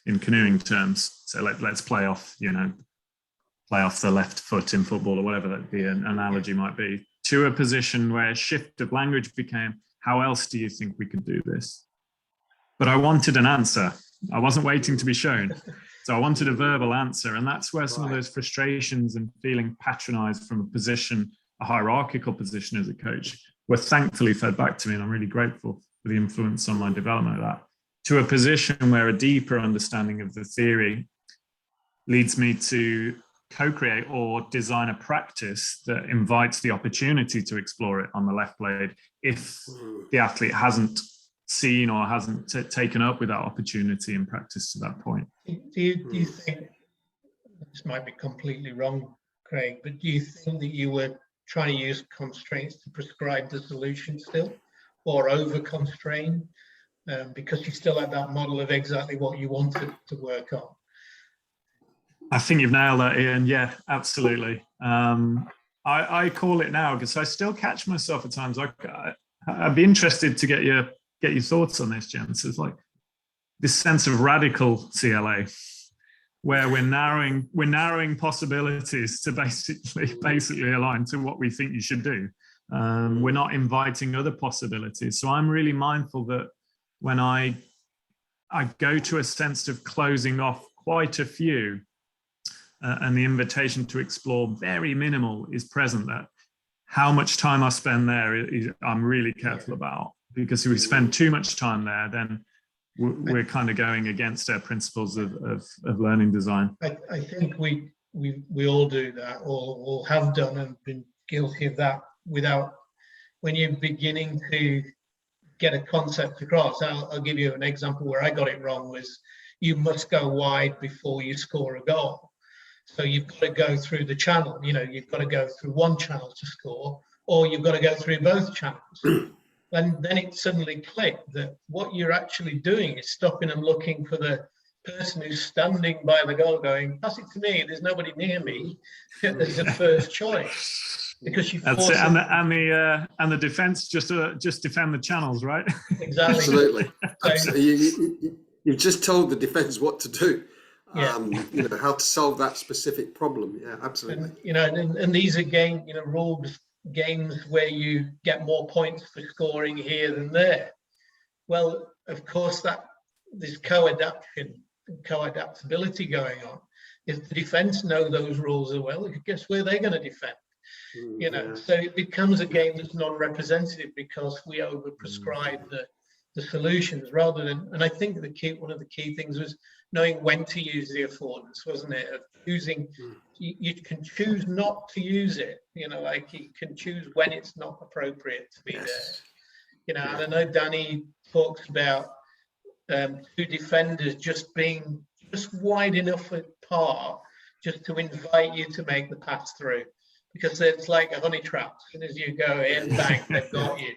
B: in canoeing terms. So let's play off the left foot in football, or whatever that the analogy might be, to a position where shift of language became, how else do you think we could do this? But I wanted an answer. I wasn't waiting to be shown. So I wanted a verbal answer. And that's where some of those frustrations and feeling patronized from a hierarchical position as a coach, were thankfully fed back to me. And I'm really grateful for the influence on my development of that, to a position where a deeper understanding of the theory leads me to co-create or design a practice that invites the opportunity to explore it on the left blade if the athlete hasn't seen or hasn't taken up with that opportunity in practice to that point.
A: Do you think, this might be completely wrong, Craig, but do you think that you were trying to use constraints to prescribe the solution still, or over constrain? because you still had that model of exactly what you wanted to work on.
B: I think you've nailed that, Ian. Yeah, absolutely. I call it now because I still catch myself at times. I'd be interested to get your thoughts on this, gents. It's like this sense of radical CLA, where we're narrowing possibilities to basically align to what we think you should do. We're not inviting other possibilities. So I'm really mindful that when I go to a sense of closing off quite a few, and the invitation to explore very minimal is present, that how much time I spend there I'm really careful about, because if we spend too much time there, then we're kind of going against our principles of learning design.
A: I think we all do that, or have done and been guilty of that, without, when you're beginning to get a concept across. I'll give you an example where I got it wrong. Was you must go wide before you score a goal. So you've got to go through the channel. You've got to go through one channel to score, or you've got to go through both channels. And then it suddenly clicked that what you're actually doing is stopping and looking for the person who's standing by the goal going, pass it to me, there's nobody near me. There's a first choice. Because you
B: That's it. And the defense just defend the channels, right?
A: Exactly.
C: Absolutely. Absolutely. You've just told the defense what to do.
A: Yeah.
C: How to solve that specific problem. Yeah, absolutely.
A: And these are rules games where you get more points for scoring here than there. Well, of course, that there's co-adaptation and co-adaptability going on. If the defense know those rules as well, guess where they're going to defend? So it becomes a game that's non-representative because we overprescribe the solutions rather than. And I think one of the key things was knowing when to use the affordance, wasn't it? Of choosing, you can choose not to use it. Like you can choose when it's not appropriate to be there. And I know Danny talks about two defenders just being just wide enough apart just to invite you to make the pass through, because it's like a honey trap. As soon as you go in, bang, they've got you.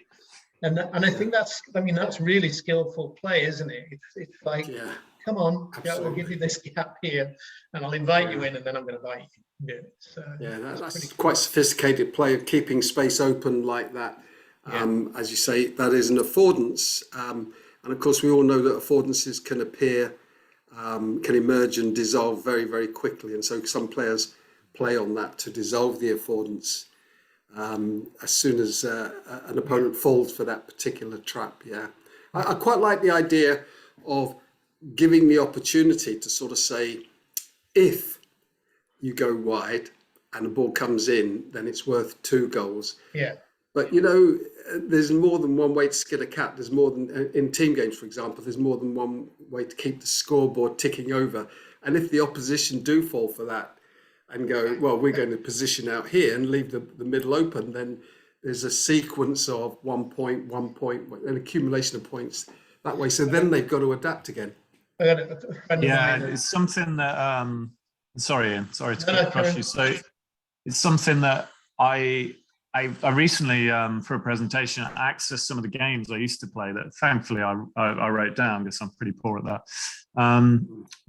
A: And I think that's really skillful play, isn't it? It's like, come on, we'll give you this gap here, and I'll invite you in, and then I'm going to bite you. That's
C: quite sophisticated play of keeping space open like that. As you say, that is an affordance, and of course we all know that affordances can appear, can emerge and dissolve very, very quickly, and so some players play on that to dissolve the affordance as soon as an opponent falls for that particular trap. I quite like the idea of giving the opportunity to sort of say, if you go wide and the ball comes in, then it's worth 2 goals. But there's more than one way to skin a cat. There's more than, in team games, for example, there's more than one way to keep the scoreboard ticking over. And if the opposition do fall for that and go, well, we're going to position out here and leave the middle open, then there's a sequence of 1 point, an accumulation of points that way. So then they've got to adapt again.
B: It's something that, sorry, Ian, sorry to crush you. So it's something that I recently, for a presentation, accessed some of the games I used to play that thankfully I wrote down because I'm pretty poor at that,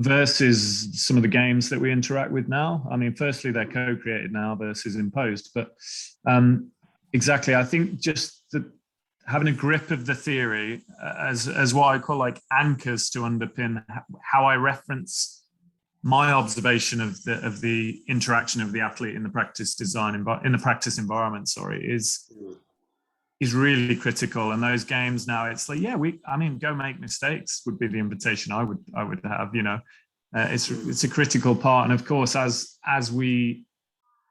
B: versus some of the games that we interact with now. I mean, firstly, they're co-created now versus imposed, but exactly, I think just having a grip of the theory as what I call like anchors to underpin how I reference my observation of the interaction of the athlete in the practice environment, is really critical. And those games now, it's like, go make mistakes would be the invitation I would have. It's a critical part. And of course, as we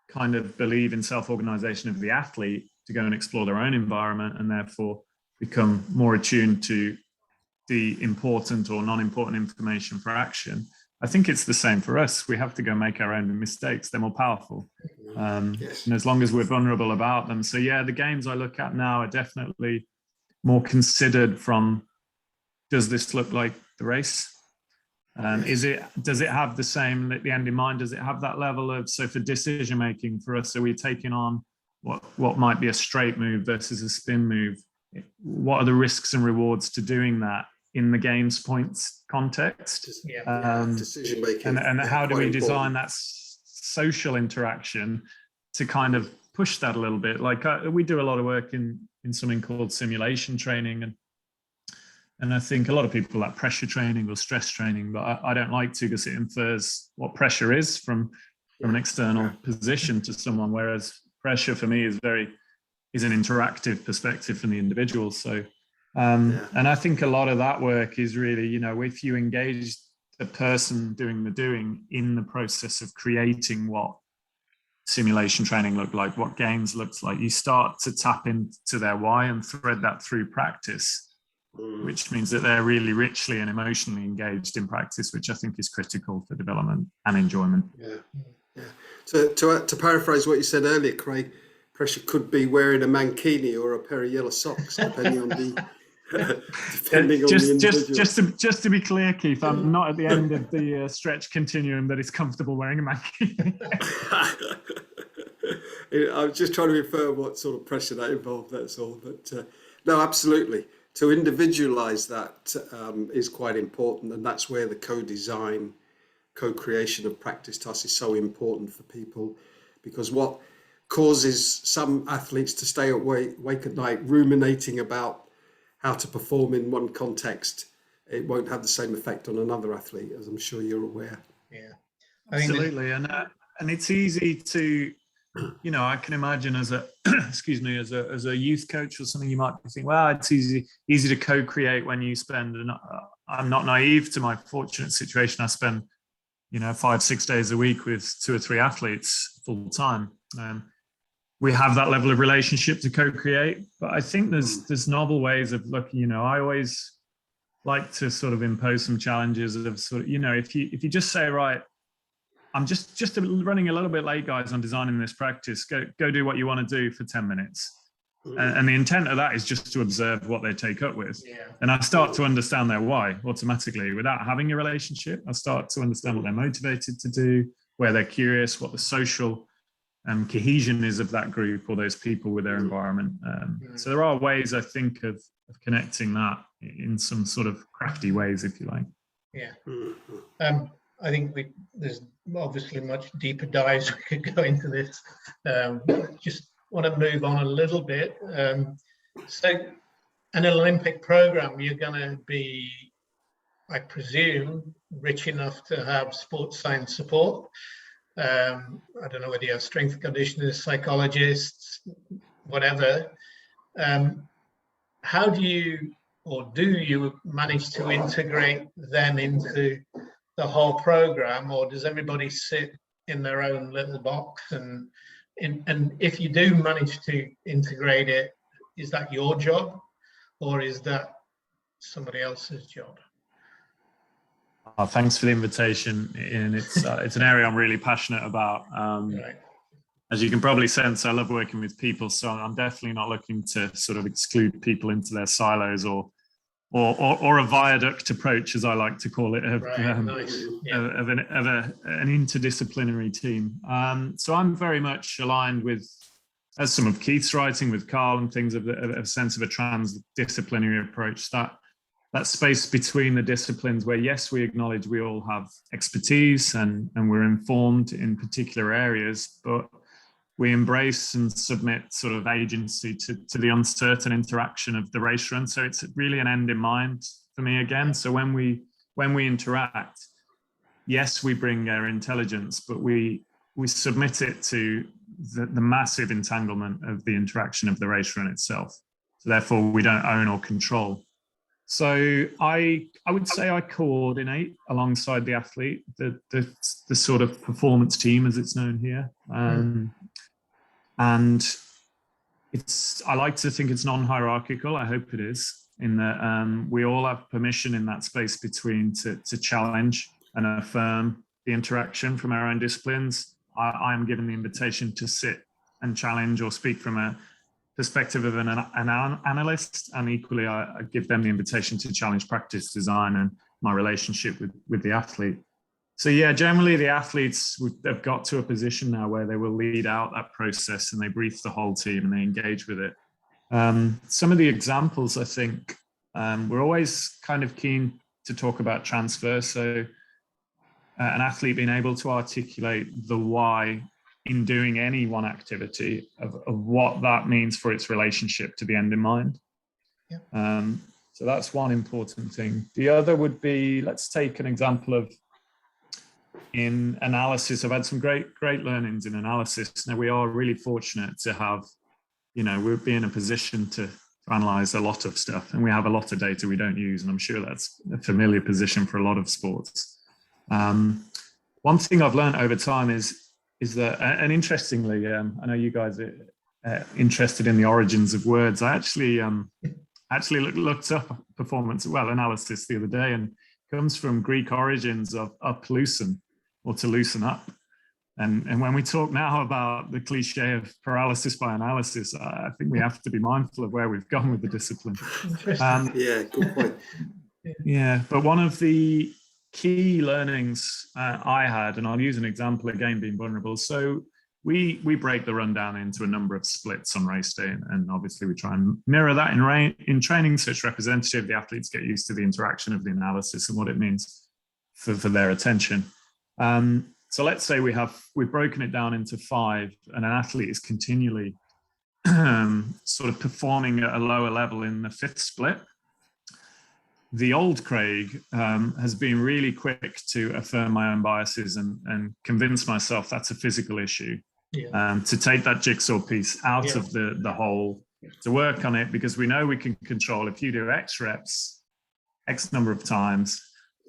B: kind of believe in self-organization of the athlete to go and explore their own environment and therefore become more attuned to the important or non-important information for action, I think it's the same for us. We have to go make our own mistakes. They're more powerful. And as long as we're vulnerable about them. So the games I look at now are definitely more considered from, does this look like the race? Does it have the same at the end in mind? Does it have that level of, so for decision making for us, are we taking on what might be a straight move versus a spin move? What are the risks and rewards to doing that? in the games points context.
C: Decision making.
B: And how do we design that social interaction to kind of push that a little bit? Like we do a lot of work in something called simulation training, and I think a lot of people like pressure training or stress training, but I don't like to, because it infers what pressure is from an external position to someone, whereas pressure for me is an interactive perspective from the individual. So and I think a lot of that work is really, you know, if you engage the person doing the doing in the process of creating what simulation training looked like, what games looks like, you start to tap into their why and thread that through practice, which means that they're really richly and emotionally engaged in practice, which I think is critical for development and enjoyment.
C: So to paraphrase what you said earlier, Craig, pressure could be wearing a mankini or a pair of yellow socks, depending on the individual.
B: Just to be clear, Keith, I'm not at the end of the stretch continuum that is comfortable wearing a mankini.
C: I was just trying to infer what sort of pressure that involved, that's all. But no, absolutely. To individualize that is quite important, and that's where the co-design, co-creation of practice tasks is so important for people, because what causes some athletes to stay awake at night ruminating about how to perform in one context, it won't have the same effect on another athlete, as I'm sure you're aware.
B: Absolutely. And it's easy to, you know, I can imagine as a as a youth coach or something, you might think, well, it's easy to co-create when you spend, and I'm not naive to my fortunate situation. I spend, you know, 5-6 days a week with 2 or 3 athletes full time. We have that level of relationship to co-create, but I think there's novel ways of looking. You know, I always like to sort of impose some challenges of sort of, you know, if you just say, right, I'm just running a little bit late, guys, on designing this practice. Go do what you want to do for 10 minutes. And the intent of that is just to observe what they take up with. And I start to understand their why automatically without having a relationship. I start to understand what they're motivated to do, where they're curious, what the social cohesion is of that group or those people with their environment. So there are ways, I think, of connecting that in some sort of crafty ways, if you like.
A: I think there's obviously much deeper dives we could go into this. Just want to move on a little bit. So an Olympic program, you're going to be, I presume, rich enough to have sports science support. I don't know whether you have strength conditioners, psychologists, whatever. How do you manage to integrate them into the whole program, or does everybody sit in their own little box? And if you do manage to integrate it, is that your job, or is that somebody else's job?
B: Thanks for the invitation, Ian. It's an area I'm really passionate about.
A: Right.
B: As you can probably sense, I love working with people, so I'm definitely not looking to sort of exclude people into their silos or a viaduct approach, as I like to call it, of an interdisciplinary team. So I'm very much aligned with, as some of Keith's writing with Carl and things, of a sense of a transdisciplinary approach. That space between the disciplines where, yes, we acknowledge we all have expertise and we're informed in particular areas, but we embrace and submit sort of agency to the uncertain interaction of the race run. So it's really an end in mind for me again. So when we interact, yes, we bring our intelligence, but we submit it to the massive entanglement of the interaction of the race run itself. So therefore, we don't own or control. So I would say I coordinate alongside the athlete, the sort of performance team, as it's known here. And I like to think it's non-hierarchical. I hope it is, in that we all have permission in that space between to challenge and affirm the interaction from our own disciplines. I am given the invitation to sit and challenge or speak from a perspective of an analyst, and equally I give them the invitation to challenge practice design and my relationship with the athlete. So yeah, generally the athletes have got to a position now where they will lead out that process and they brief the whole team and they engage with it. Some of the examples, I think, We're always kind of keen to talk about transfer. So an athlete being able to articulate the why in doing any one activity of what that means for its relationship to the end in mind.
A: Yeah.
B: So that's one important thing. The other would be, let's take an example of in analysis. I've had some great learnings in analysis. Now we are really fortunate to have, we'll be in a position to analyze a lot of stuff, and we have a lot of data we don't use, and I'm sure that's a familiar position for a lot of sports. One thing I've learned over time is that, and interestingly, I know you guys are interested in the origins of words. I actually looked up performance analysis the other day, and it comes from Greek origins of loosen, or to loosen up. And when we talk now about the cliche of paralysis by analysis, I think we have to be mindful of where we've gone with the discipline.
C: Yeah, good point.
B: Yeah, but one of the key learnings I had, and I'll use an example again, being vulnerable. So we break the rundown into a number of splits on race day, and obviously we try and mirror that in training, so it's representative. The athletes get used to the interaction of the analysis and what it means for their attention. So let's say we've broken it down into 5, and an athlete is continually sort of performing at a lower level in the 5th split. The old Craig has been really quick to affirm my own biases and convince myself that's a physical issue.
A: Yeah.
B: To take that jigsaw piece out of the whole, to work on it, because we know we can control, if you do X reps, X number of times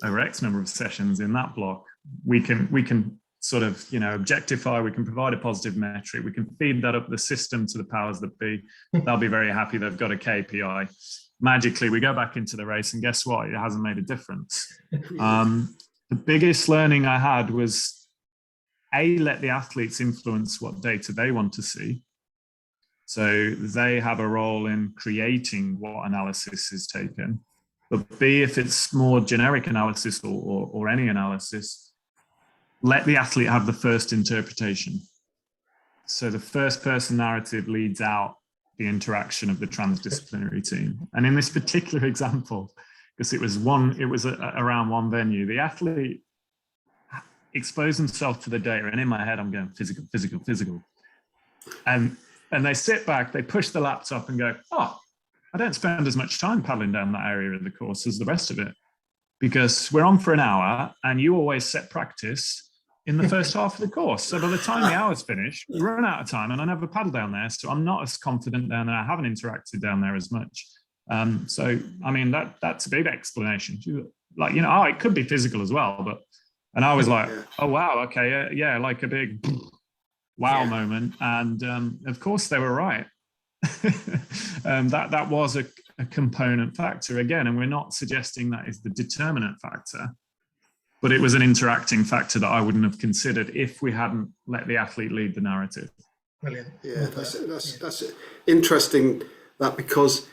B: over X number of sessions in that block, we can sort of, objectify, we can provide a positive metric, we can feed that up the system to the powers that be. They'll be very happy they've got a KPI. Magically, we go back into the race, and guess what? It hasn't made a difference. The biggest learning I had was, let the athletes influence what data they want to see. So they have a role in creating what analysis is taken. But B, if it's more generic analysis or any analysis, let the athlete have the first interpretation. So the first person narrative leads out the interaction of the transdisciplinary team. And in this particular example, because it was around one venue, the athlete exposed himself to the data, and in my head I'm going physical. And they sit back, they push the laptop and go, I don't spend as much time paddling down that area of the course as the rest of it, because we're on for an hour and you always set practice in the first half of the course. So by the time the hour's finished, we run out of time, and I never paddle down there. So I'm not as confident down there. I haven't interacted down there as much. So, I mean, that's a big explanation. Like, it could be physical as well, and I was like, oh, wow, okay, yeah, like a big wow moment. And of course they were right. That was a component factor again, and we're not suggesting that is the determinant factor, but it was an interacting factor that I wouldn't have considered if we hadn't let the athlete lead the narrative.
A: Brilliant.
C: Yeah, that's interesting, that, because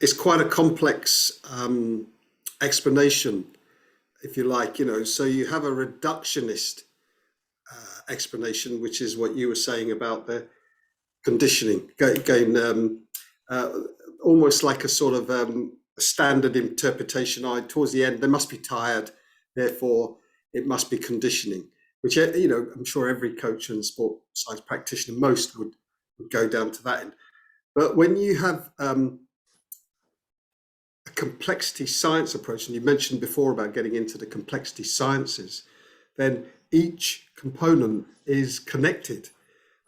C: it's quite a complex explanation, if you like. So you have a reductionist explanation, which is what you were saying about the conditioning, going almost like a sort of standard interpretation. Towards the end, they must be tired, therefore it must be conditioning, which, I'm sure every coach and sport science practitioner, most would go down to that end. But when you have a complexity science approach, and you mentioned before about getting into the complexity sciences, then each component is connected.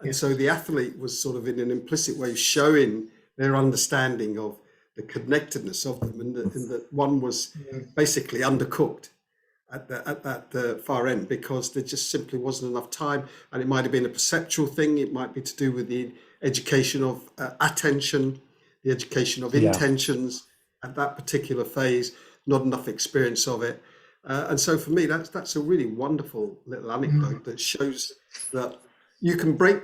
C: And so the athlete was sort of in an implicit way showing their understanding of the connectedness of them, and that one was basically undercooked at that far end, because there just simply wasn't enough time. And it might have been a perceptual thing. It might be to do with the education of attention, the education of intentions at that particular phase, not enough experience of it. And so for me, that's a really wonderful little anecdote that shows that you can break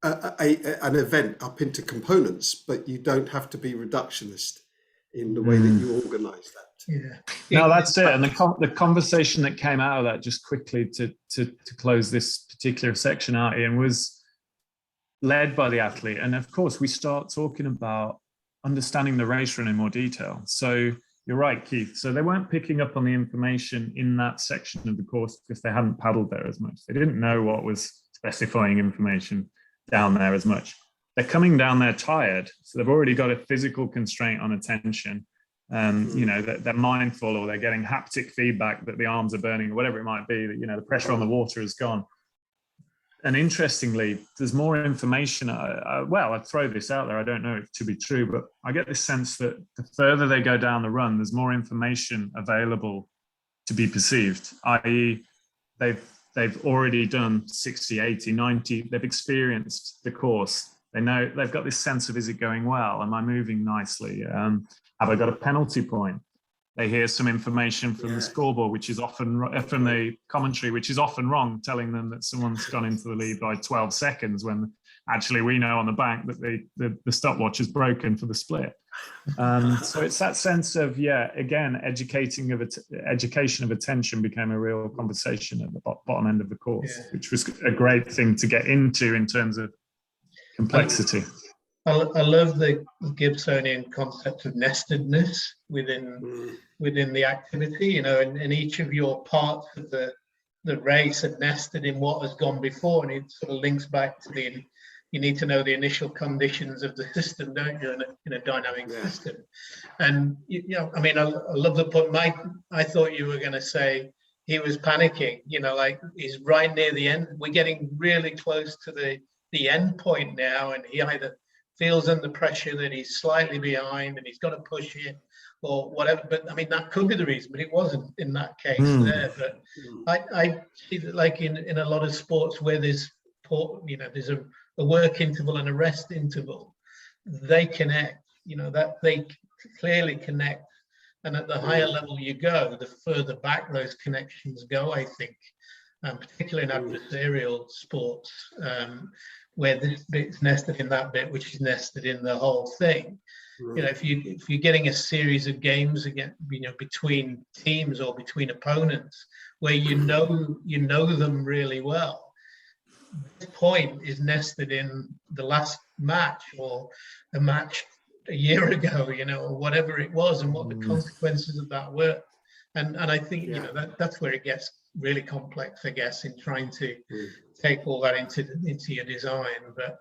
C: an event up into components, but you don't have to be reductionist in the way that you organize that.
B: No, that's it. And the conversation that came out of that, just quickly to close this particular section out, Ian, was led by the athlete. And of course, we start talking about understanding the race run in more detail. So you're right, Keith. So they weren't picking up on the information in that section of the course because they hadn't paddled there as much. They didn't know what was specifying information down there as much. They're coming down there tired, so they've already got a physical constraint on attention. You know, they're mindful, or they're getting haptic feedback that the arms are burning, or whatever it might be, that, you know, the pressure on the water is gone. And interestingly, there's more information. Well, I'd throw this out there. I don't know it to be true, but I get this sense that the further they go down the run, there's more information available to be perceived, i.e. they've already done 60, 80, 90. They've experienced the course. They know, they've got this sense of, is it going well? Am I moving nicely? Have I got a penalty point? They hear some information from the scoreboard, which is often from the commentary, which is often wrong, telling them that someone's gone into the lead by 12 seconds when actually we know on the bank that the stopwatch is broken for the split. So it's that sense of, again, education of attention became a real conversation at the bottom end of the course, which was a great thing to get into in terms of complexity.
A: I love the Gibsonian concept of nestedness within the activity, you know, and each of your parts of the race are nested in what has gone before, and it sort of links back to you need to know the initial conditions of the system, don't you, in a dynamic system. And, you know, I mean, I love the point. I thought you were going to say he was panicking, you know, like he's right near the end. We're getting really close to the end point now, and he either feels under pressure that he's slightly behind and he's got to push it or whatever. But I mean, that could be the reason, but it wasn't in that case there. But I see that, like in a lot of sports where there's a work interval and a rest interval, they connect, you know, that they clearly connect. And at the higher level you go, the further back those connections go, I think, particularly in adversarial sports, where this bit's nested in that bit, which is nested in the whole thing. You know, if you're getting a series of games again, you know, between teams or between opponents where you know them really well, this point is nested in the last match or a match a year ago, you know, or whatever it was, and what the consequences of that were. And I think, you know, that's where it gets really complex, I guess, in trying to take all that into your design. But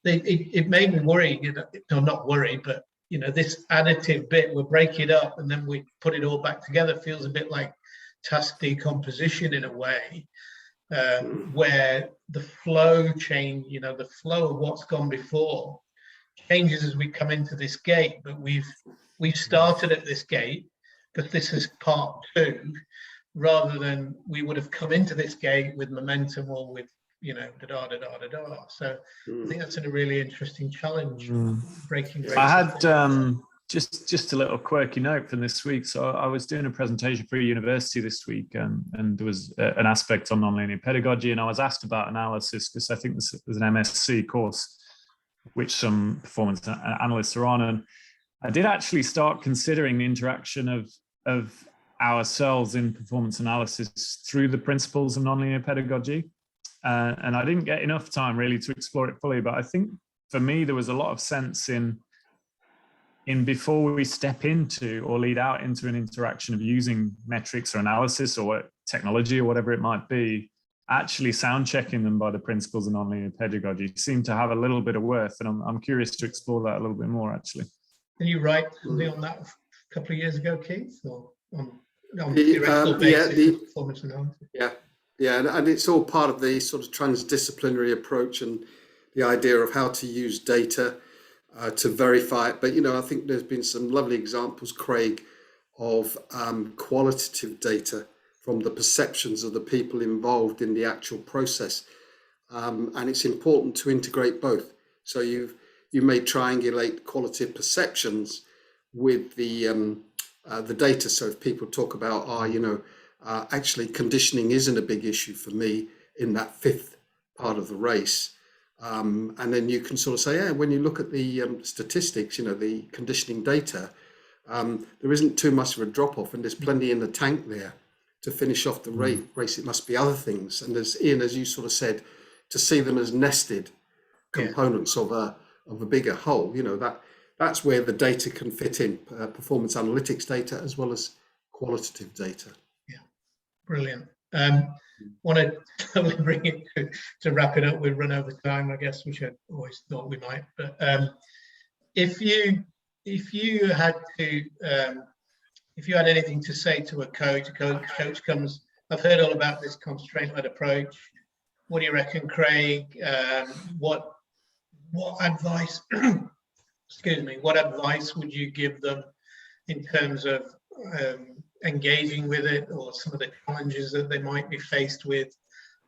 A: it made me worry, you know, no, not worry, but, you know, this additive bit, we'll break it up and then we put it all back together, feels a bit like task decomposition in a way, where the flow change, you know, the flow of what's gone before changes as we come into this gate, but we've started at this gate, but this is part two, rather than we would have come into this gate with momentum or with, you know, da-da-da-da-da-da. So I think that's a really interesting challenge, breaking races.
B: I had just a little quirky note from this week. So I was doing a presentation for a university this week, and there was an aspect on nonlinear pedagogy, and I was asked about analysis because I think there's an MSc course which some performance analysts are on, and I did actually start considering the interaction of ourselves in performance analysis through the principles of nonlinear pedagogy. And I didn't get enough time really to explore it fully, but I think for me, there was a lot of sense in before we step into or lead out into an interaction of using metrics or analysis or technology or whatever it might be, actually sound checking them by the principles of nonlinear pedagogy seem to have a little bit of worth. And I'm curious to explore that a little bit more, actually.
A: Can you write something on that a couple of years ago, Keith? Or on theoretical basis of performance analysis?
C: Yeah, and it's all part of the sort of transdisciplinary approach and the idea of how to use data to verify it. But, you know, I think there's been some lovely examples, Craig, of qualitative data from the perceptions of the people involved in the actual process. And it's important to integrate both. So you may triangulate qualitative perceptions with the data. So if people talk about, actually conditioning isn't a big issue for me in that fifth part of the race. And then you can sort of say, when you look at the statistics, you know, the conditioning data, there isn't too much of a drop off, and there's plenty in the tank there to finish off the race. It must be other things. And as Ian, as you sort of said, to see them as nested components of a bigger whole, you know, that's where the data can fit in, performance analytics data as well as qualitative data.
A: Yeah, brilliant. Want to totally bring it to wrap it up. We've run over time, I guess, which I always thought we might. But if you had to, if you had anything to say to a coach comes, I've heard all about this constraint-led approach. What do you reckon, Craig? What advice? Excuse me. What advice would you give them in terms of engaging with it, or some of the challenges that they might be faced with,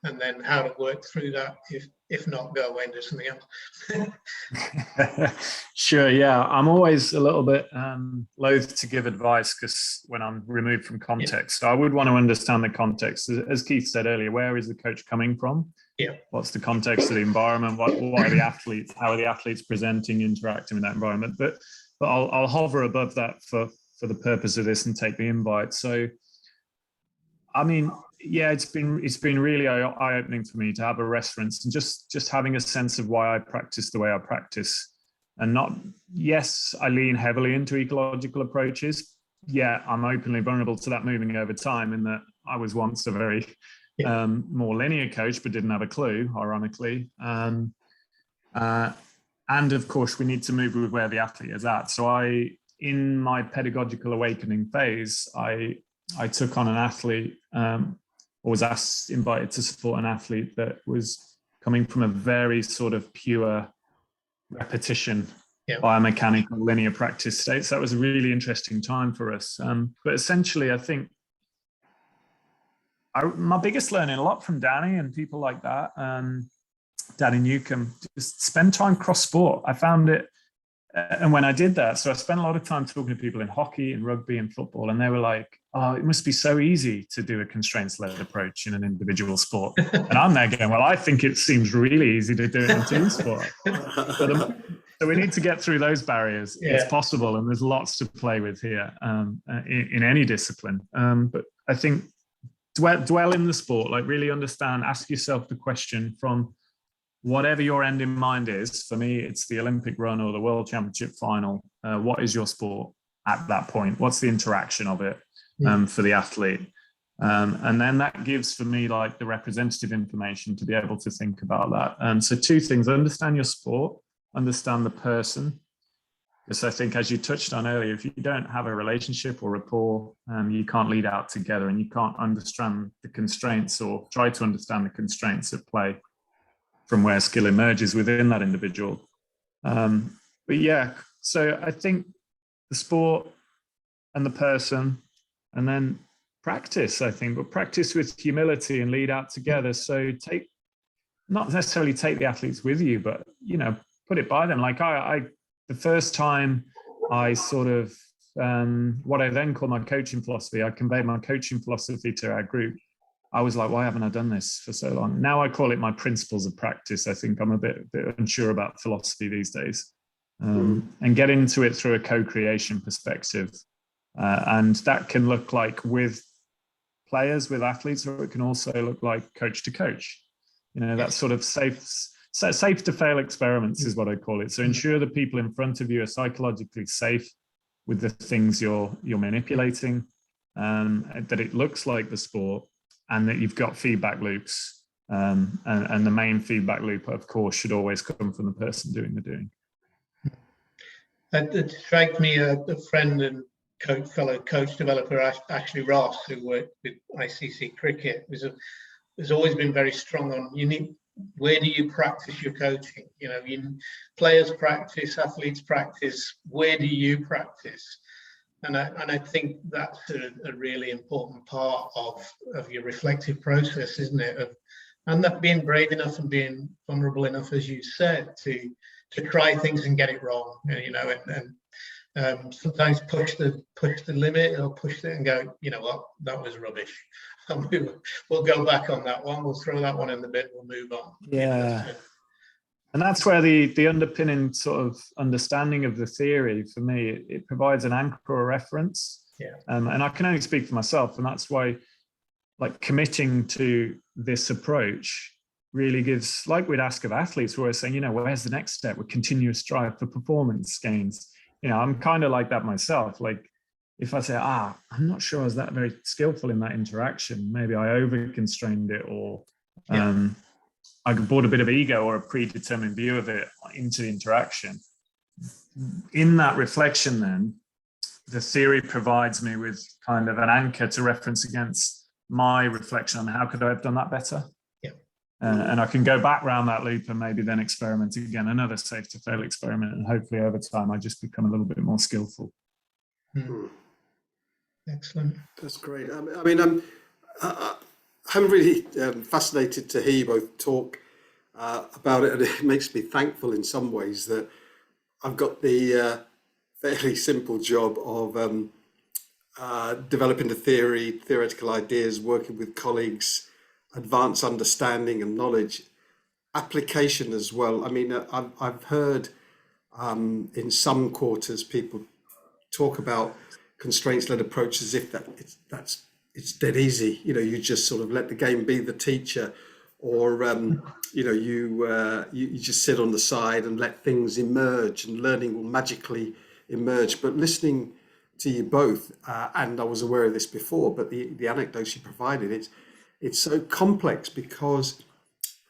A: and then how to work through that? If not, go away and do something else.
B: Sure, yeah. I'm always a little bit loath to give advice because when I'm removed from context. So I would want to understand the context. As Keith said earlier, where is the coach coming from?
A: Yeah.
B: What's the context of the environment? What are the athletes? How are the athletes presenting, interacting with that environment? But I'll hover above that for the purpose of this and take the invite. So, I mean, yeah, it's been really eye-opening for me to have a reference and just having a sense of why I practice the way I practice, and not, yes, I lean heavily into ecological approaches. Yeah, I'm openly vulnerable to that moving over time, in that I was once a very more linear coach, but didn't have a clue, ironically. And of course, we need to move with where the athlete is at. So in my pedagogical awakening phase, I took on an athlete, or was invited to support an athlete that was coming from a very sort of pure repetition, biomechanical linear practice state. So that was a really interesting time for us. But essentially, I think my biggest learning, a lot from Danny and people like that, Danny Newcomb, just spend time cross sport. I found it. And when I did that, so I spent a lot of time talking to people in hockey and rugby and football, and they were like, oh, it must be so easy to do a constraints-led approach in an individual sport. And I'm there going, well, I think it seems really easy to do it in team sport. So we need to get through those barriers. Yeah. It's possible, and there's lots to play with here in any discipline. But I think dwell in the sport, like really understand, ask yourself the question from whatever your end in mind is. For me, it's the Olympic run or the World Championship final. What is your sport at that point? What's the interaction of it for the athlete? And then that gives, for me, like the representative information to be able to think about that. So two things: understand your sport, understand the person. Because I think, as you touched on earlier, if you don't have a relationship or rapport, you can't lead out together, and you can't understand the constraints or try to understand the constraints at play from where skill emerges within that individual. But yeah, so I think the sport and the person, and then practice, I think, but practice with humility and lead out together. So not necessarily take the athletes with you, but, put it by them. Like the first time I sort of, what I then call my coaching philosophy, I conveyed my coaching philosophy to our group. I was like, why haven't I done this for so long? Now I call it my principles of practice. I think I'm a bit unsure about philosophy these days, and get into it through a co-creation perspective. And that can look like with players, with athletes, or it can also look like coach to coach. That sort of safe to fail experiments is what I call it. So ensure the people in front of you are psychologically safe with the things you're manipulating, that it looks like the sport, and that you've got feedback loops. And the main feedback loop, of course, should always come from the person doing the doing.
A: It strikes me a friend and fellow coach developer, Ashley Ross, who worked with ICC Cricket, has always been very strong on where do you practice your coaching? Players practice, athletes practice. Where do you practice? And I think that's a really important part of your reflective process, isn't it? And that being brave enough and being vulnerable enough, as you said, to try things and get it wrong, and sometimes push the limit, or push it and go, what, that was rubbish. We'll go back on that one. We'll throw that one in the bin. We'll move on.
B: Yeah. And that's where the underpinning sort of understanding of the theory, for me, it provides an anchor or a reference.
A: Yeah.
B: And I can only speak for myself. And that's why, like, committing to this approach really gives, like we'd ask of athletes, we're always saying, where's the next step? With continuous strive for performance gains. I'm kind of like that myself. Like if I say, I'm not sure I was that very skillful in that interaction, maybe I over constrained it, or I brought a bit of ego or a predetermined view of it into the interaction. In that reflection, then, the theory provides me with kind of an anchor to reference against my reflection on how could I have done that better. And I can go back around that loop and maybe then experiment again, another safe to fail experiment. And hopefully over time, I just become a little bit more skillful.
A: Excellent.
C: That's great. I mean, I'm really fascinated to hear you both talk about it. And it makes me thankful in some ways that I've got the fairly simple job of developing the theoretical ideas, working with colleagues, advance understanding and knowledge, application as well. I mean, I've heard in some quarters people talk about constraints-led approach as if it's dead easy. You just sort of let the game be the teacher, or you just sit on the side and let things emerge, and learning will magically emerge. But listening to you both, and I was aware of this before, but the anecdotes you provided, it's so complex because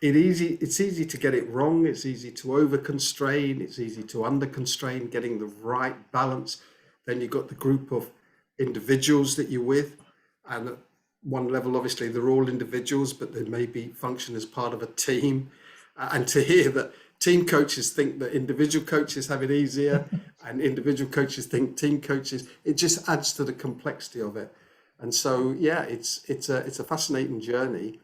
C: it's easy to get it wrong. It's easy to over constrain. It's easy to under constrain, getting the right balance. Then you've got the group of individuals that you're with, and at one level, obviously, they're all individuals, but they maybe function as part of a team. And to hear that team coaches think that individual coaches have it easier, and individual coaches think team coaches, it just adds to the complexity of it. And so, it's a fascinating journey,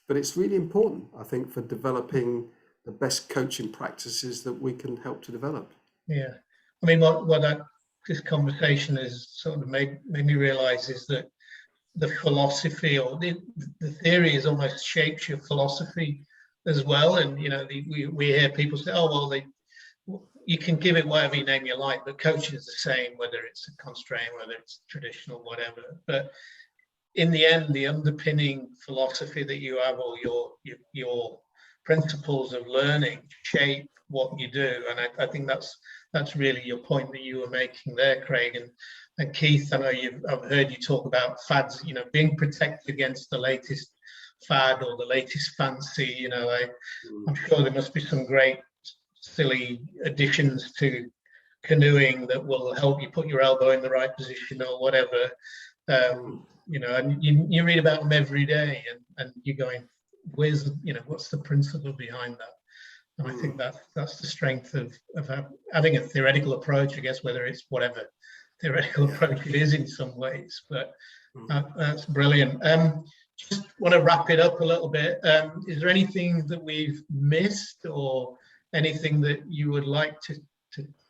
C: but it's really important, I think, for developing the best coaching practices that we can help to develop.
A: Yeah, I mean, what this conversation has sort of made me realize is that the philosophy, or the theory, is almost shapes your philosophy as well. And we hear people say, "Oh, well, you can give it whatever you name you like, but coaching is the same, whether it's a constraint, whether it's traditional, whatever." But in the end, the underpinning philosophy that you have, or your principles of learning, shape what you do. And I think that's really your point that you were making there, Craig. And Keith, I know I've heard you talk about fads, being protected against the latest fad or the latest fancy. I'm sure there must be some great silly additions to canoeing that will help you put your elbow in the right position or whatever. And you read about them every day, and you're going, what's the principle behind that? And I think that's the strength of having a theoretical approach, I guess, whether it's whatever theoretical approach it is in some ways. But that's brilliant. Just want to wrap it up a little bit. Is there anything that we've missed, or anything that you would like to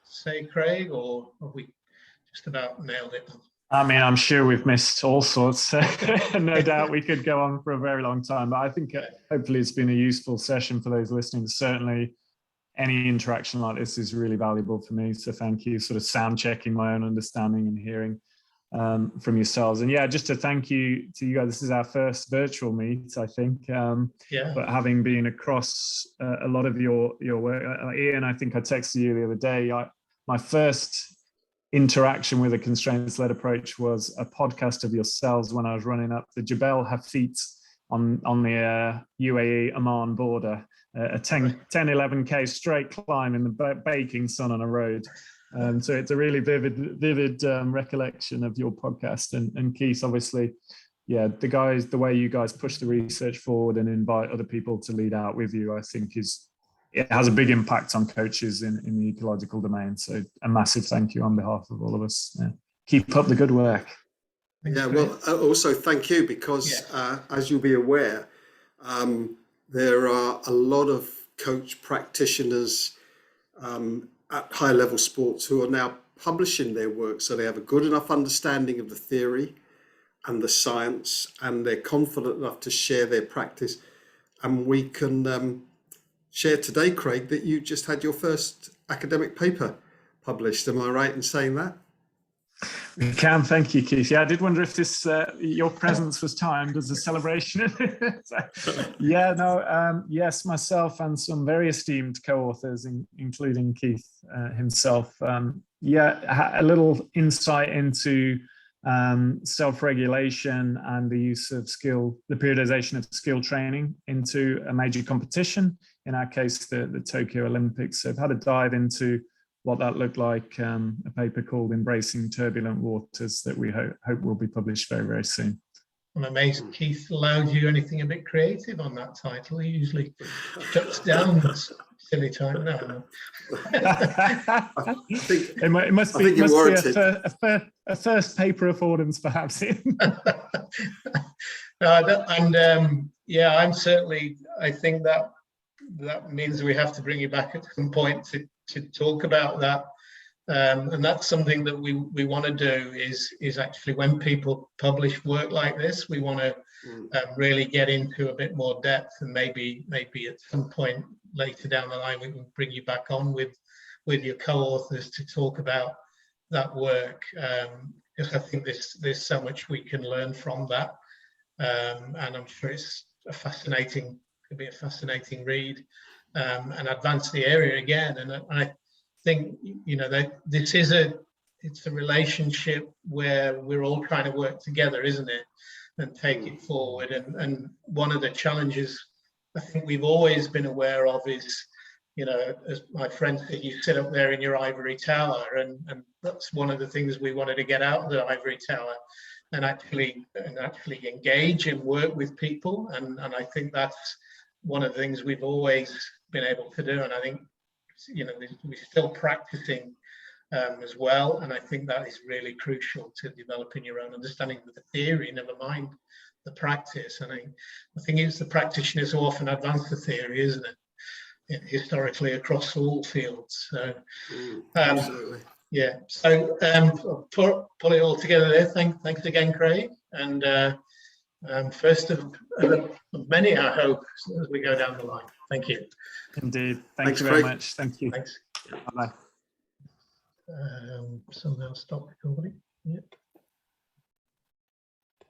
A: say, Craig, or have we just about nailed it?
B: I mean, I'm sure we've missed all sorts. No doubt we could go on for a very long time, but I think hopefully it's been a useful session for those listening. Certainly any interaction like this is really valuable for me. So thank you, sort of sound checking my own understanding and hearing from yourselves. And just to thank you to you guys. This is our first virtual meet, I think. But having been across a lot of your work, Ian, I think I texted you the other day. My first interaction with a constraints-led approach was a podcast of yourselves when I was running up the Jebel Hafit on the UAE Oman border, a 11K straight climb in the baking sun on a road. So it's a really vivid recollection of your podcast. And Keith, obviously, the way you guys push the research forward and invite other people to lead out with you, I think it has a big impact on coaches in the ecological domain. So a massive thank you on behalf of all of us. Keep up the good work.
C: Well, also thank you, because as you'll be aware, there are a lot of coach practitioners at high level sports who are now publishing their work, so they have a good enough understanding of the theory and the science, and they're confident enough to share their practice. And we can share today, Craig, that you just had your first academic paper published. Am I right in saying that?
B: We can. Thank you, Keith. I did wonder if this your presence was timed as a celebration. Yes, myself and some very esteemed co-authors, including Keith himself, Yeah, a little insight into self-regulation and the use of the periodization of skill training into a major competition. In our case, the Tokyo Olympics. So I've had a dive into what that looked like, a paper called Embracing Turbulent Waters that we hope will be published very, very soon.
A: I'm amazed Keith allowed you anything a bit creative on that title. He usually shuts down silly time. No.
C: I think
B: it must
C: I
B: be,
C: think it warranted.
B: a first paper affordance, perhaps.
A: Yeah, I'm certainly. I think that means we have to bring you back at some point to talk about that. And that's something that we want to do is actually when people publish work like this, we want to really get into a bit more depth, and maybe at some point later down the line we can bring you back on with your co-authors to talk about that work, because I think there's so much we can learn from that, and I'm sure it's could be a fascinating read, and advance the area again. And I think, you know, that it's a relationship where we're all trying to work together, isn't it, and take it forward. And one of the challenges I think we've always been aware of is, you know, as my friend said, you sit up there in your ivory tower, and that's one of the things we wanted to get out of the ivory tower and actually engage and work with people. And I think that's one of the things we've always been able to do. And I think, you know, we're still practicing as well. And I think that is really crucial to developing your own understanding of the theory, never mind the practice. And I think it's the practitioners who often advance the theory, isn't it? Historically across all fields. So,
C: Absolutely.
A: Yeah. So pull it all together there. Thanks again, Craig. And first of many, I hope, as we go down the line. Thank you.
B: Indeed.
C: Thanks,
B: Thank you very
C: Craig.
B: much. Thank you.
A: Thanks.
B: Bye-bye.
A: Somehow stop recording. Yep.